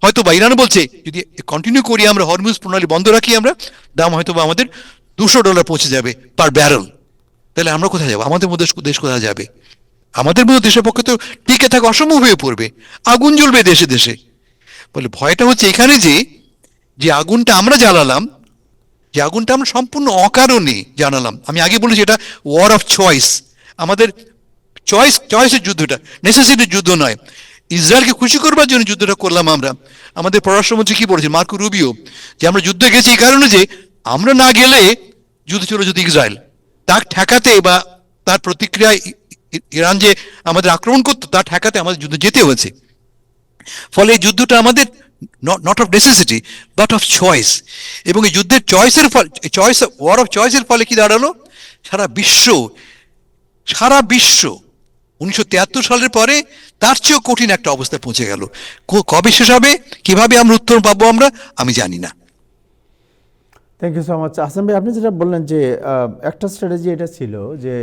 হয়তো বা ইরান বলছে যদি কন্টিনিউ করি আমরা, হরমুজ প্রণালী বন্ধ রাখি আমরা, দাম হয়তো বা আমাদের $200 পৌঁছে যাবে পার ব্যারেল। তাহলে আমরা কোথায় যাবো? আমাদের মধ্যে দেশ কোথায় যাবে? আমাদের মধ্যে দেশের পক্ষে তো টিকে থাকা অসম্ভব হয়ে পড়বে, আগুন জ্বলবে দেশে দেশে। বলে ভয়টা হচ্ছে এখানে যে যে আগুনটা আমরা জ্বালালাম, যে আগুনটা আমরা সম্পূর্ণ অকারণে জানালাম। আমি আগে বলেছি এটা ওয়ার অফ চয়েস, আমাদের চয়েসের যুদ্ধটা, নেসেসিটির যুদ্ধ নয়। ইসরায়েলকে খুশি করবার জন্য যুদ্ধটা করলাম আমরা। আমাদের পররাষ্ট্রমন্ত্রী কি বলেছে, মার্কো রুবিও, যে আমরা যুদ্ধে গেছি এই কারণে যে আমরা না গেলে যুদ্ধ চলে যেত ইসরায়েল, তার ঠেকাতে বা তার প্রতিক্রিয়ায় ইরান যে আমাদের আক্রমণ করতো তা ঠেকাতে আমাদের যুদ্ধে যেতে হয়েছে। ফলে এই যুদ্ধটা আমাদের not of necessity but of choice. এবং এই যুদ্ধের চয়েসের ফলে, ওয়ার অফ চয়েসের ফলে কি দাঁড়ালো, সারা বিশ্ব 1973 সালের পরে তার চেয়েও কঠিন একটা অবস্থায় পৌঁছে গেল। কবে শেষ হবে, কিভাবে আমরা উত্তর পাবো আমি জানি না। Thank you so much. Ahsan ভাই, আপনি যেটা বললেন যে একটা স্ট্র্যাটেজি এটা ছিল যে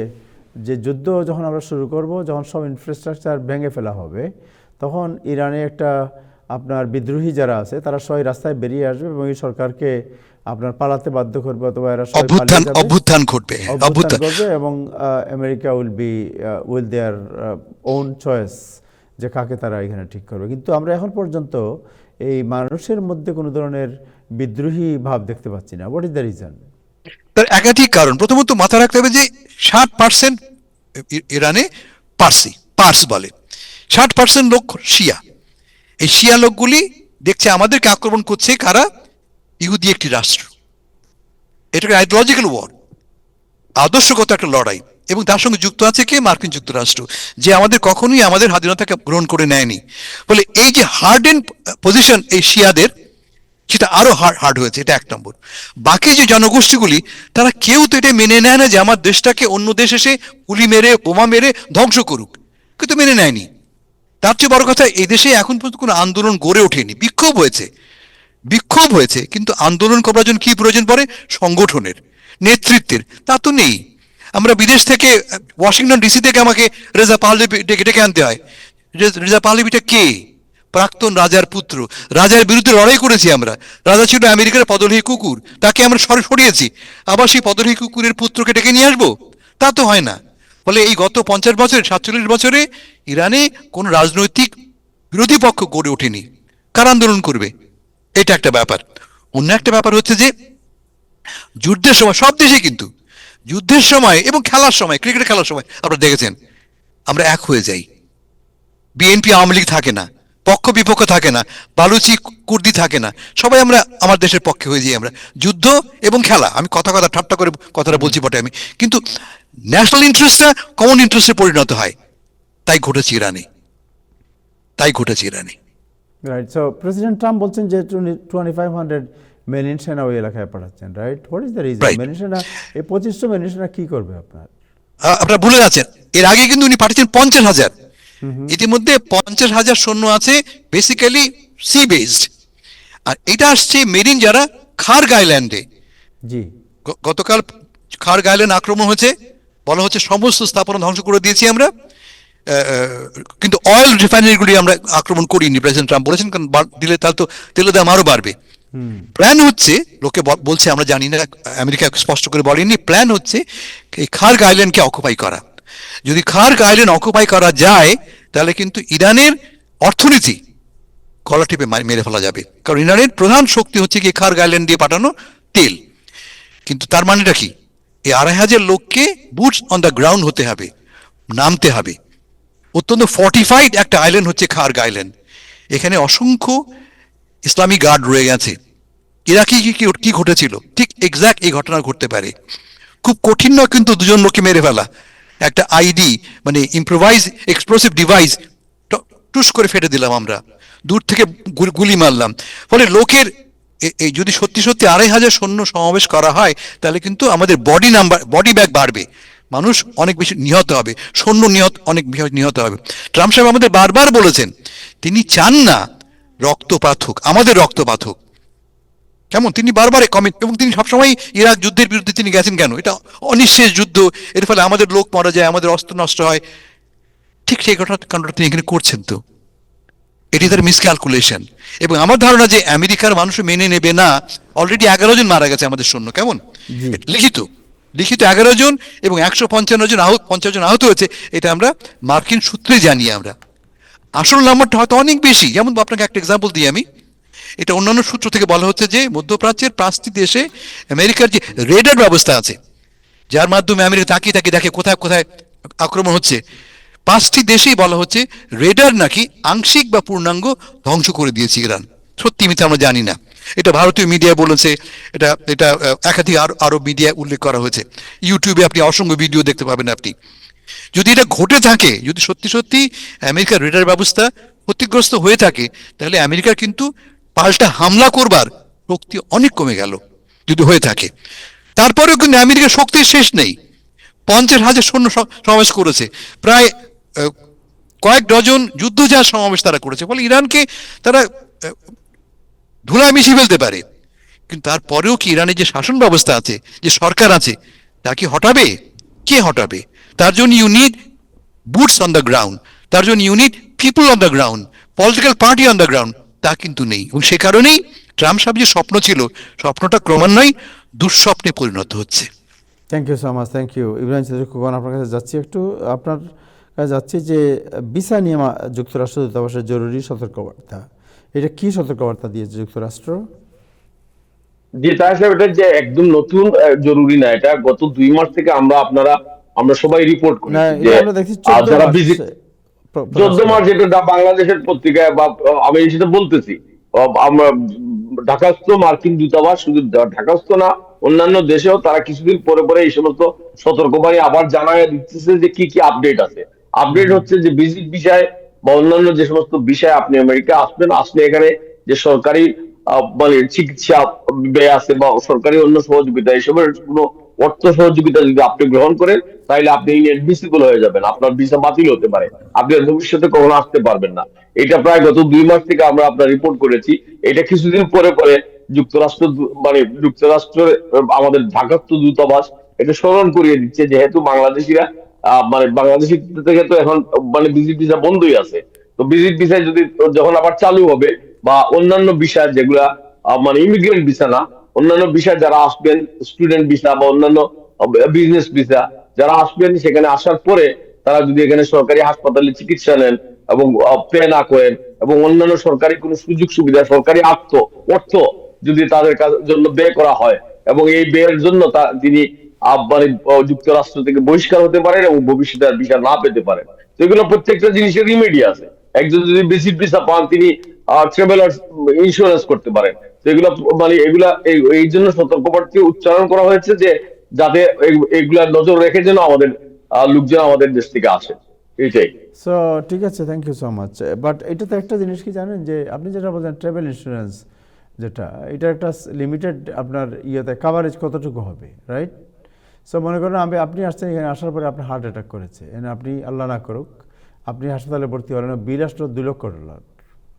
যে যুদ্ধ যখন আমরা শুরু করব, যখন সব ইনফ্রাস্ট্রাকচার ভেঙে ফেলা হবে, তখন ইরানে একটা আপনার বিদ্রোহী যারা আছে তারা সবাই রাস্তায় বেরিয়ে আসবে এবং এই সরকারকে আপনার পালাতে বাধ্য করবে, অথবা এরা সবাই অভ্যুত্থান ঘটবে এবং America will their own choice যে কাকে তারা এখানে ঠিক করবে। কিন্তু আমরা এখন পর্যন্ত এই মানুষের মধ্যে কোনো ধরনের বিদ্রোহী ভাব দেখতে পাচ্ছি না। What is the reason? তার একাধিক কারণ। প্রথমত মাথা রাখতে হবে যে 60% ইরানে পার্স বলে, 60% লোক শিয়া। এই শিয়া লোকগুলি দেখছে আমাদেরকে আক্রমণ করছে কারা, ইহুদি একটি রাষ্ট্র। এটা আইডিওলজিক্যাল ওয়ার, আদর্শগত একটা লড়াই। এবং তার সঙ্গে যুক্ত আছে কে, মার্কিন যুক্তরাষ্ট্র, যে আমাদের কখনোই আমাদের স্বাধীনতাকে গ্রহণ করে নেয়নি। ফলে এই যে হার্ড পজিশন এই শিয়াদের, সেটা আরো হার্ড হয়েছে। এটা 1 নম্বর। বাকি যে জনগোষ্ঠীগুলি তারা কেউ তো এটা মেনে নেয় না যে আমার দেশটাকে অন্য দেশ এসে গুলি মেরে বোমা মেরে ধ্বংস করুক, কিন্তু মেনে নেয়নি। তার চেয়ে বড় কথা, এই দেশে এখন পর্যন্ত কোনো আন্দোলন গড়ে ওঠেনি। বিক্ষোভ হয়েছে, কিন্তু আন্দোলন করার জন্য কি প্রয়োজন পড়ে, সংগঠনের, নেতৃত্বের, তা তো নেই। আমরা বিদেশ থেকে, ওয়াশিংটন ডিসি থেকে আমাকে রেজা পাহলভি ডেকে আনতে হয়। রেজা পাহলভিটা কে? প্রাক্তন রাজার পুত্র। রাজার বিরুদ্ধে লড়াই করেছি আমরা। রাজা ছিল আমেরিকার পদলোহী কুকুর, তাকে আমরা সরিয়েছি। আবার সেই পদলোহী কুকুরের পুত্রকে ডেকে নিয়ে আসবো? তা তো হয় না। ফলে এই গত 50 বছরে, 47 বছরে ইরানে কোন রাজনৈতিক বিরোধী পক্ষ গড়ে ওঠেনি। কার আন্দোলন করবে? এটা একটা ব্যাপার। অন্য একটা ব্যাপার হচ্ছে যে যুদ্ধের সময়, সব দেশে কিন্তু যুদ্ধের সময় এবং খেলার সময়, ক্রিকেট খেলার সময় আপনারা দেখেছেন, আমরা এক হয়ে যাই। বিএনপি আওয়ামী লীগ থাকে না, পক্ষ বিপক্ষ থাকে না, বালুচি কুর্দি থাকে না, সবাই আমরা আমার দেশের পক্ষে হয়ে যাই আমরা। যুদ্ধ এবং খেলা, আমি কথা ঠাট্টা করে কথাটা বলছি বটে আমি, কিন্তু ন্যাশনাল ইন্টারেস্টটা কমন ইন্টারেস্টে পরিণত হয়। তাই ঘটেছে ইরানে। রাইট। সো প্রেসিডেন্ট ট্রাম্প বলছেন যে 2500 মিলিয়ন সেনা ওই এলাকায় পাঠাচ্ছেন, right? What is the reason? Million সেনা, এই 2500 মিলিয়ন সেনা কি করবে আপনারা ভুলে যাচ্ছেন, এর আগে কিন্তু উনি পাঠিয়েছেন 50,000। ইতিমধ্যে 50,000 সৈন্য আছে, বেসিক্যালি সি বেসড। আর এটা আসছে মেরিন যারা খার্গ আইল্যান্ডে। জি, গতকাল খার্গ আইল্যান্ড আক্রমণ হয়েছে, বলা হচ্ছে সমস্ত স্থাপনা ধ্বংস করে দিয়েছি আমরা, কিন্তু অয়েল রিফাইনারিগুলি আমরা আক্রমণ করিনি। প্রেসিডেন্ট ট্রাম্প বলেছেন, কারণ দিলে তাহলে তো তেলের দাম আরো বাড়বে। প্ল্যান হচ্ছে, লোকে বলছে, আমরা জানি না, আমেরিকা স্পষ্ট করে বলেনি, প্ল্যান হচ্ছে এই খার্গ আইল্যান্ডকে অকুপাই করা। যদি খার্গ আইল্যান্ড অকুপাই করা যায় তাহলে কিন্তু ইরানের অর্থনীতি গলা টিপে মেরে ফেলা যাবে। কারণ ইরানের প্রধান শক্তি হচ্ছে কি খার্গ আইল্যান্ড দিয়ে পাঠানো তেল। কিন্তু তার মানেটা কি, এই 2,500 লোককে বুটস অন দ্য গ্রাউন্ড হতে হবে, নামতে হবে। অত্যন্ত ফর্টিফাইড একটা আইল্যান্ড হচ্ছে খার্গ আইল্যান্ড। এখানে অসংখ্য ইসলামী গার্ড রয়ে গেছে। ইরাকি কি ঘটেছিল, ঠিক এক্সাক্ট এই ঘটনা ঘটতে পারে। খুব কঠিন নয় কিন্তু 2জন লোককে মেরে ফেলা। একটা আইডি, মানে ইম্প্রোভাইজ এক্সপ্লোসিভ ডিভাইস টুস করে ফেটে দিলাম আমরা, দূর থেকে গুলি মারলাম। ফলে লোকের এই যদি সত্যি সত্যি 2,500 সৈন্য সমাবেশ করা হয়, তাহলে কিন্তু আমাদের বডি ব্যাগ বাড়বে, মানুষ অনেক বেশি নিহত হবে, সৈন্য অনেক বেশি নিহত হবে। ট্রাম্প সাহেব আমাদের বারবার বলেছেন তিনি চান না রক্তপাত হোক, আমাদের রক্তপাত হোক। কেমন তিনি বারবার কমেন্ট, এবং তিনি সবসময় ইরাক যুদ্ধের বিরুদ্ধে তিনি গেছেন কেন? এটা অনিঃশেষ যুদ্ধ, এর ফলে আমাদের লোক মারা যায়, আমাদের অস্ত্র নষ্ট হয়। ঠিক সেই কাণ্ডটা তিনি এখানে করছেন। তো এটি তার মিসক্যালকুলেশন। এবং আমার ধারণা যে আমেরিকার মানুষ মেনে নেবে না। অলরেডি 11 জন মারা গেছে আমাদের সৈন্য, কেমন জি। লিখিত 11 জন, এবং 150 জন আহত হয়েছে। এটা আমরা মার্কিন সূত্রে জানি। আমরা আসল নাম্বারটা হয়তো অনেক বেশি। যেমন আপনাকে একটা এক্সাম্পল দিই আমি, এটা অন্যান্য সূত্র থেকে বলা হচ্ছে যে মধ্যপ্রাচ্যের 5টি দেশে আমেরিকার যে রেডার ব্যবস্থা আছে, যার মাধ্যমে আমেরিকা তাকিয়ে তাকিয়ে দেখে কোথায় কোথায় আক্রমণ হচ্ছে, 5টি দেশেই বলা হচ্ছে রেডার নাকি আংশিক বা পূর্ণাঙ্গ ধ্বংস করে দিয়েছে ইরান। সত্যি মিথ্যা আমরা জানি না, এটা ভারতীয় মিডিয়া বলেছে, এটা এটা একাধিক আরব মিডিয়া উল্লেখ করা হয়েছে। ইউটিউবে আপনি অসংখ্য ভিডিও দেখতে পাবেন। আপনি যদি এটা ঘটে থাকে, যদি সত্যি সত্যি আমেরিকার রেডার ব্যবস্থা ক্ষতিগ্রস্ত হয়ে থাকে, তাহলে আমেরিকার কিন্তু পাল্টা হামলা করবার শক্তি অনেক কমে গেল যদি হয়ে থাকে। তারপরেও কিন্তু আমেরিকার শক্তির শেষ নেই। 50,000 সৈন্য সমাবেশ করেছে, প্রায় কয়েক ডজন যুদ্ধজাহাজ সমাবেশ তারা করেছে, ফলে ইরানকে তারা ধুলায় মিশিয়ে ফেলতে পারে। কিন্তু তারপরেও কি ইরানের যে শাসন ব্যবস্থা আছে, যে সরকার আছে, তা কি হটাবে? কে হটাবে? তার জন্য unit boots on the ground, তার জন্য unit people on the ground, political party on the ground, তা কিন্তু নেই। এবং সে কারণেই ট্রাম্প সাহেব যে স্বপ্ন ছিল, স্বপ্নটা ক্রমান্বয়ে দুঃস্বপ্নে পরিণত হচ্ছে। Thank you so much, thank you. Ibrahim Chowdhury Khokon, আপনার কাছে যাচ্ছি একটু, আপনার কাছে যাচ্ছি যে ভিসা নিয়ে যুক্তরাষ্ট্র দূতাবাসের জরুরি সতর্কবার্তা, এটা কি সতর্কবার্তা দিয়েছে যুক্তরাষ্ট্র? যে তাই সাহেব, এটা যে একদম নতুন জরুরি না, এটা গত 2 মাস থেকে আমরা সবাই রিপোর্ট করি না, যে এটা আমরা দেখছি যারা ভিজিট 14 মার্চ, যেটা বাংলাদেশের পত্রিকায় বা আমি সেটা বলতেছি, আমরা ঢাকাস্থ মার্কিন দূতাবাস, শুধু ঢাকাস্থ না অন্যান্য দেশেও তারা কিছুদিন পরে পরে এই সমস্ত সতর্কবাণী আবার জানায় দিতেছে যে কি কি আপডেট আছে। আপডেট হচ্ছে যে ভিজিট বিষয় বা অন্যান্য যে সমস্ত বিষয়, আপনি আমেরিকা আসলে এখানে যে সরকারি মানে চিকিৎসা ব্যয় আছে বা সরকারি অন্য সহযোগিতা, এসবের কোনো অর্থ সহযোগিতা যদি আপনি গ্রহণ করেন, তাহলে আপনি ইনএডমিসিবল হয়ে যাবেন, আপনার ভিসা বাতিল হতে পারে, আপনি আর ভবিষ্যতে কখনো আসতে পারবেন না। এটা প্রায় গত 2 মাস থেকে আমরা আপনার রিপোর্ট করেছি। এটা কিছুদিন পরে পরে যুক্তরাষ্ট্রের আমাদের ঢাকাস্থ দূতাবাস এটা স্মরণ করিয়ে দিচ্ছে, যেহেতু বাংলাদেশিরা বাংলাদেশি থেকে তো এখন ভিজিট ভিসা বন্ধই আছে। তো ভিজিট ভিসা যদি যখন আবার চালু হবে, বা অন্যান্য বিষয় যেগুলা ইমিগ্রেন্ট ভিসা না, অন্যান্য বিষয় যারা আসবেন, স্টুডেন্ট ভিসা বা অন্যান্য বিজনেস ভিসা, যারা আসবেন সেখানে আসার পরে তারা যদি এখানে সরকারি হাসপাতালে চিকিৎসা নেন এবং পে না করেন, এবং অন্যান্য সরকারি কোনো সুযোগ সুবিধা, সরকারি অর্থ যদি তাদের জন্য ব্যয় করা হয়, এবং এই ব্যয়ের জন্য তিনি যুক্তরাষ্ট্র থেকে বহিষ্কার হতে পারেন এবং ভবিষ্যতে আর ভিসা না পেতে পারেন। তো এগুলো প্রত্যেকটা জিনিসের রিমেডি আছে। একজন যদি ভিজিট ভিসা পান, তিনি ট্রাভেলার ইন্স্যুরেন্স করতে পারেন। তো এগুলা এই জন্য সতর্কবার্তা উচ্চারণ করা হয়েছে, যে যাতে এগুলা নজর রেখে যেন আমাদের লোকজন আমাদের দেশ থেকে আসে, এটাই। সো ঠিক আছে, thank you so much. But এটাতে একটা জিনিস কি জানেন, যে আপনি যেটা বলছেন ট্রাভেল ইন্স্যুরেন্স, যেটা এটা একটা লিমিটেড আপনার ইয়েতে কাভারেজ কতটুকু হবে, রাইট? সো মনে করেন আপনি আসছেন, এখানে আসার পরে আপনার হার্ট অ্যাটাক করেছে, আপনি আল্লাহ না করুক আপনি হাসপাতালে ভর্তি হলেন, বিল আসলো $2 লক্ষ,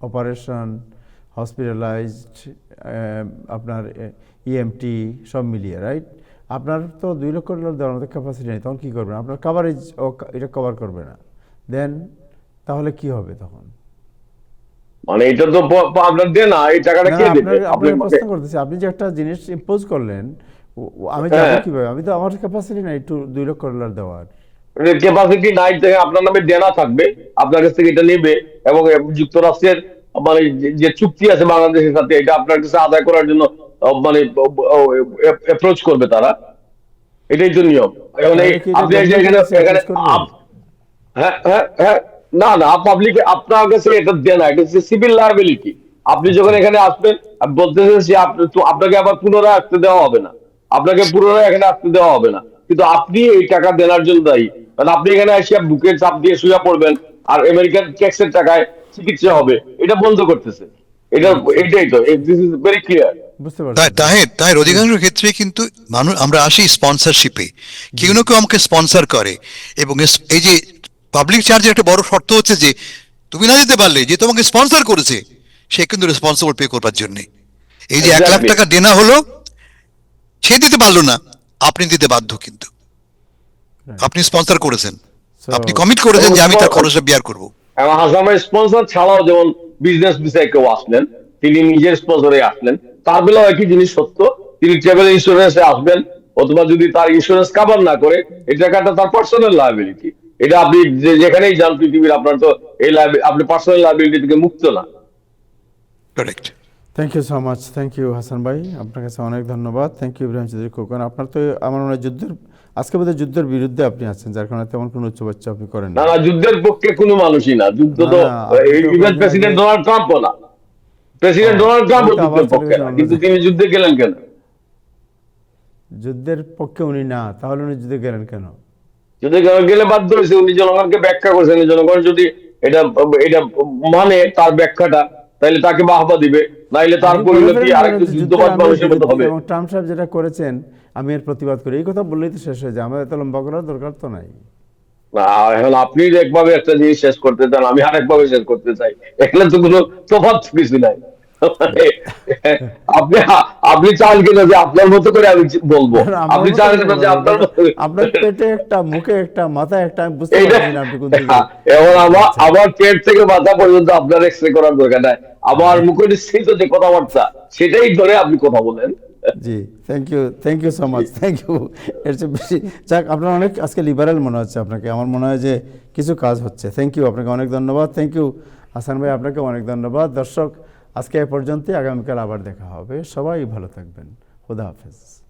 অপারেশন, হসপিটালাইজড, আপনার ইএমটি সব মিলিয়ে, রাইট? আপনার তো $2 লক্ষ দেওয়ার মতো ক্যাপাসিটি নেই, তখন কী করবেন? আপনার কাভারেজ এটা কভার করবে না, দেন তাহলে কি হবে তখন? এটা তো আপনার দেন না, এই টাকাটা কে দেবে? আপনার প্রশ্ন করতেছি, আপনি যে একটা জিনিস ইম্পোজ করলেন, আমি যাবো কিভাবে? আমি তো আমার ক্যাপাসিটি নাই $2 লক্ষ দেওয়ার। ক্যাপাসিটি নাই থেকে আপনার নামে দেনা থাকবে, আপনার কাছ থেকে এটা নেবে, এবং যুক্তরাষ্ট্রের যে চুক্তি আছে বাংলাদেশের সাথে, এটা আপনার কাছে আদায় করার জন্য অ্যাপ্রোচ করবে তারা। এটাই তো নিয়ম। এখন আপনি এখানে হ্যাঁ হ্যাঁ হ্যাঁ, না না, পাবলিক আপনার কাছে এটা দেনা, এটা হচ্ছে সিভিল লায়াবিলিটি। আপনি যখন এখানে আসবেন, বলতেছেন যে আপনাকে আবার পুনরায় আসতে দেওয়া হবে না, আপনাকে পুনরায় এখানে আসতে দেওয়া হবে না, কিন্তু আপনি এই টাকা দেনার জন্য দায়ী। কারণ আপনি এখানে এসে বুকের চাপ দিয়ে শুয়ে পড়বেন, আর আমেরিকান ট্যাক্সের টাকায় চিকিৎসা হবে, এটা বন্ধ করতেছে। এটাই তো, দিস ইজ ভেরি ক্লিয়ার। বুঝতে পারছি। তাহের অধিকাংশ ক্ষেত্রে কিন্তু মানুষ আমরা আসি স্পন্সরশিপে, কেউ না কেউ আমাকে স্পন্সর করে, এবং এই যে পাবলিক চার্জের একটা বড় শর্ত হচ্ছে যে তুমি না দিতে পারলে যে তোমাকে স্পন্সর করেছে সে কিন্তু রেসপন্সিবল পে করবার জন্য। এই যে 1 লাখ Exactly. টাকা দেনা হলো, সে দিতে পারলো না, আপনি দিতে বাধ্য, কিন্তু আপনি স্পন্সর করেছেন, So, আপনি কমিট করেছেন যে আমি তার খরচটা বিয়ার করব। এবং হাসান ভাই স্পন্সর ছাড়াও যেমন বিজনেস ভিসায় কেউ আসলেন, তিনি নিজের স্পন্সরে আসলেন, তার বেলাও একই জিনিস সত্য। তিনি ট্রাভেল ইন্স্যুরেন্সে আসবেন, অথবা যদি তার ইন্স্যুরেন্স কভার না করে, এই টাকাটা তার পার্সোনাল লায়াবিলিটি। এটা আপনি যেখানেই যান পৃথিবীর, আপনার তো এই আপনি পার্সোনাল লায়াবিলিটি থেকে মুক্ত না। Correct. Thank you so much, thank you Hasan ভাই, আপনার কাছে অনেক ধন্যবাদ। Thank you Ibrahim Chowdhury Khokon. আপনার তো আমার মনে হয় আজকে বোধহয় যুদ্ধের বিরুদ্ধে আপনি আছেন, যার কারণে তেমন কোনো উচ্চবাচ্য আপনি করেন না না, যুদ্ধের পক্ষে কোনো মানুষই না। যুদ্ধ তো না, আপনি তো ইভেন বলছেন প্রেসিডেন্ট যে- ডোনাল্ড ট্রাম্পও না। প্রেসিডেন্ট ডোনাল্ড ট্রাম্পও ওইটা আবার যুদ্ধের পক্ষে চলে না, গেছে কিন্তু আমাদের। তিনি যুদ্ধে গেলেন কেন? যুদ্ধের পক্ষে উনি না, তাহলে উনি যুদ্ধে গেলেন কেন? যদি গেলে বাধ্য হয়েছে, উনি জনগণকে ব্যাখ্যা করেছেন। জনগণ যদি এটা এটা মানে তার ব্যাখ্যাটা, তাহলে তাকে বাহবা দিবে, নাইলে তার আপনি পরিণতি বলেছিলেন আরেকটু যে যুদ্ধবাদ যুদ্ধের মানুষের মতো আমির হবে। এবং ট্রাম্প সাহেব যেটা করেছেন আমি এর প্রতিবাদ করি, এই কথা বললেই তো শেষ হয়ে যায়, আমাদের এত লম্বা করার দরকার তো নাই। এখন আপনি একভাবে একটা জিনিস শেষ করতে চান, আমি আরেকভাবে শেষ করতে চাই, এখানে তো কোনো তফাৎ কিছু নাই। আপনি আপনি চান কিনা যে আপনার মতো করে আমি বলবো, আমার আপনি মতো চান করে কিনা যে বলবেন, আপনার মতো আপনার পেটে একটা, মুখে একটা, মাথায় একটা, আমি বুঝতে এইটা পারছি না আপনি কোন দিকে। এবং আমার পেট থেকে মাথা পর্যন্ত আপনার এক্সরে করার দরকার নাই। আমার মুখে নিশ্চিত যে কথাবার্তা, সেটাই ধরে আপনি কথা বলেন। জি, thank you so much, thank you. এর চেয়ে বেশি যাক, আপনার অনেক আজকে লিবারেল মনে হচ্ছে আপনাকে, আমার মনে হয় যে কিছু কাজ হচ্ছে। থ্যাংক ইউ, আপনাকে অনেক ধন্যবাদ। থ্যাংক ইউ হাসান ভাই, আপনাকে অনেক ধন্যবাদ। দর্শক, আজকে এ পর্যন্তই, আগামীকাল আবার দেখা হবে। সবাই ভালো থাকবেন। খোদা হাফেজ।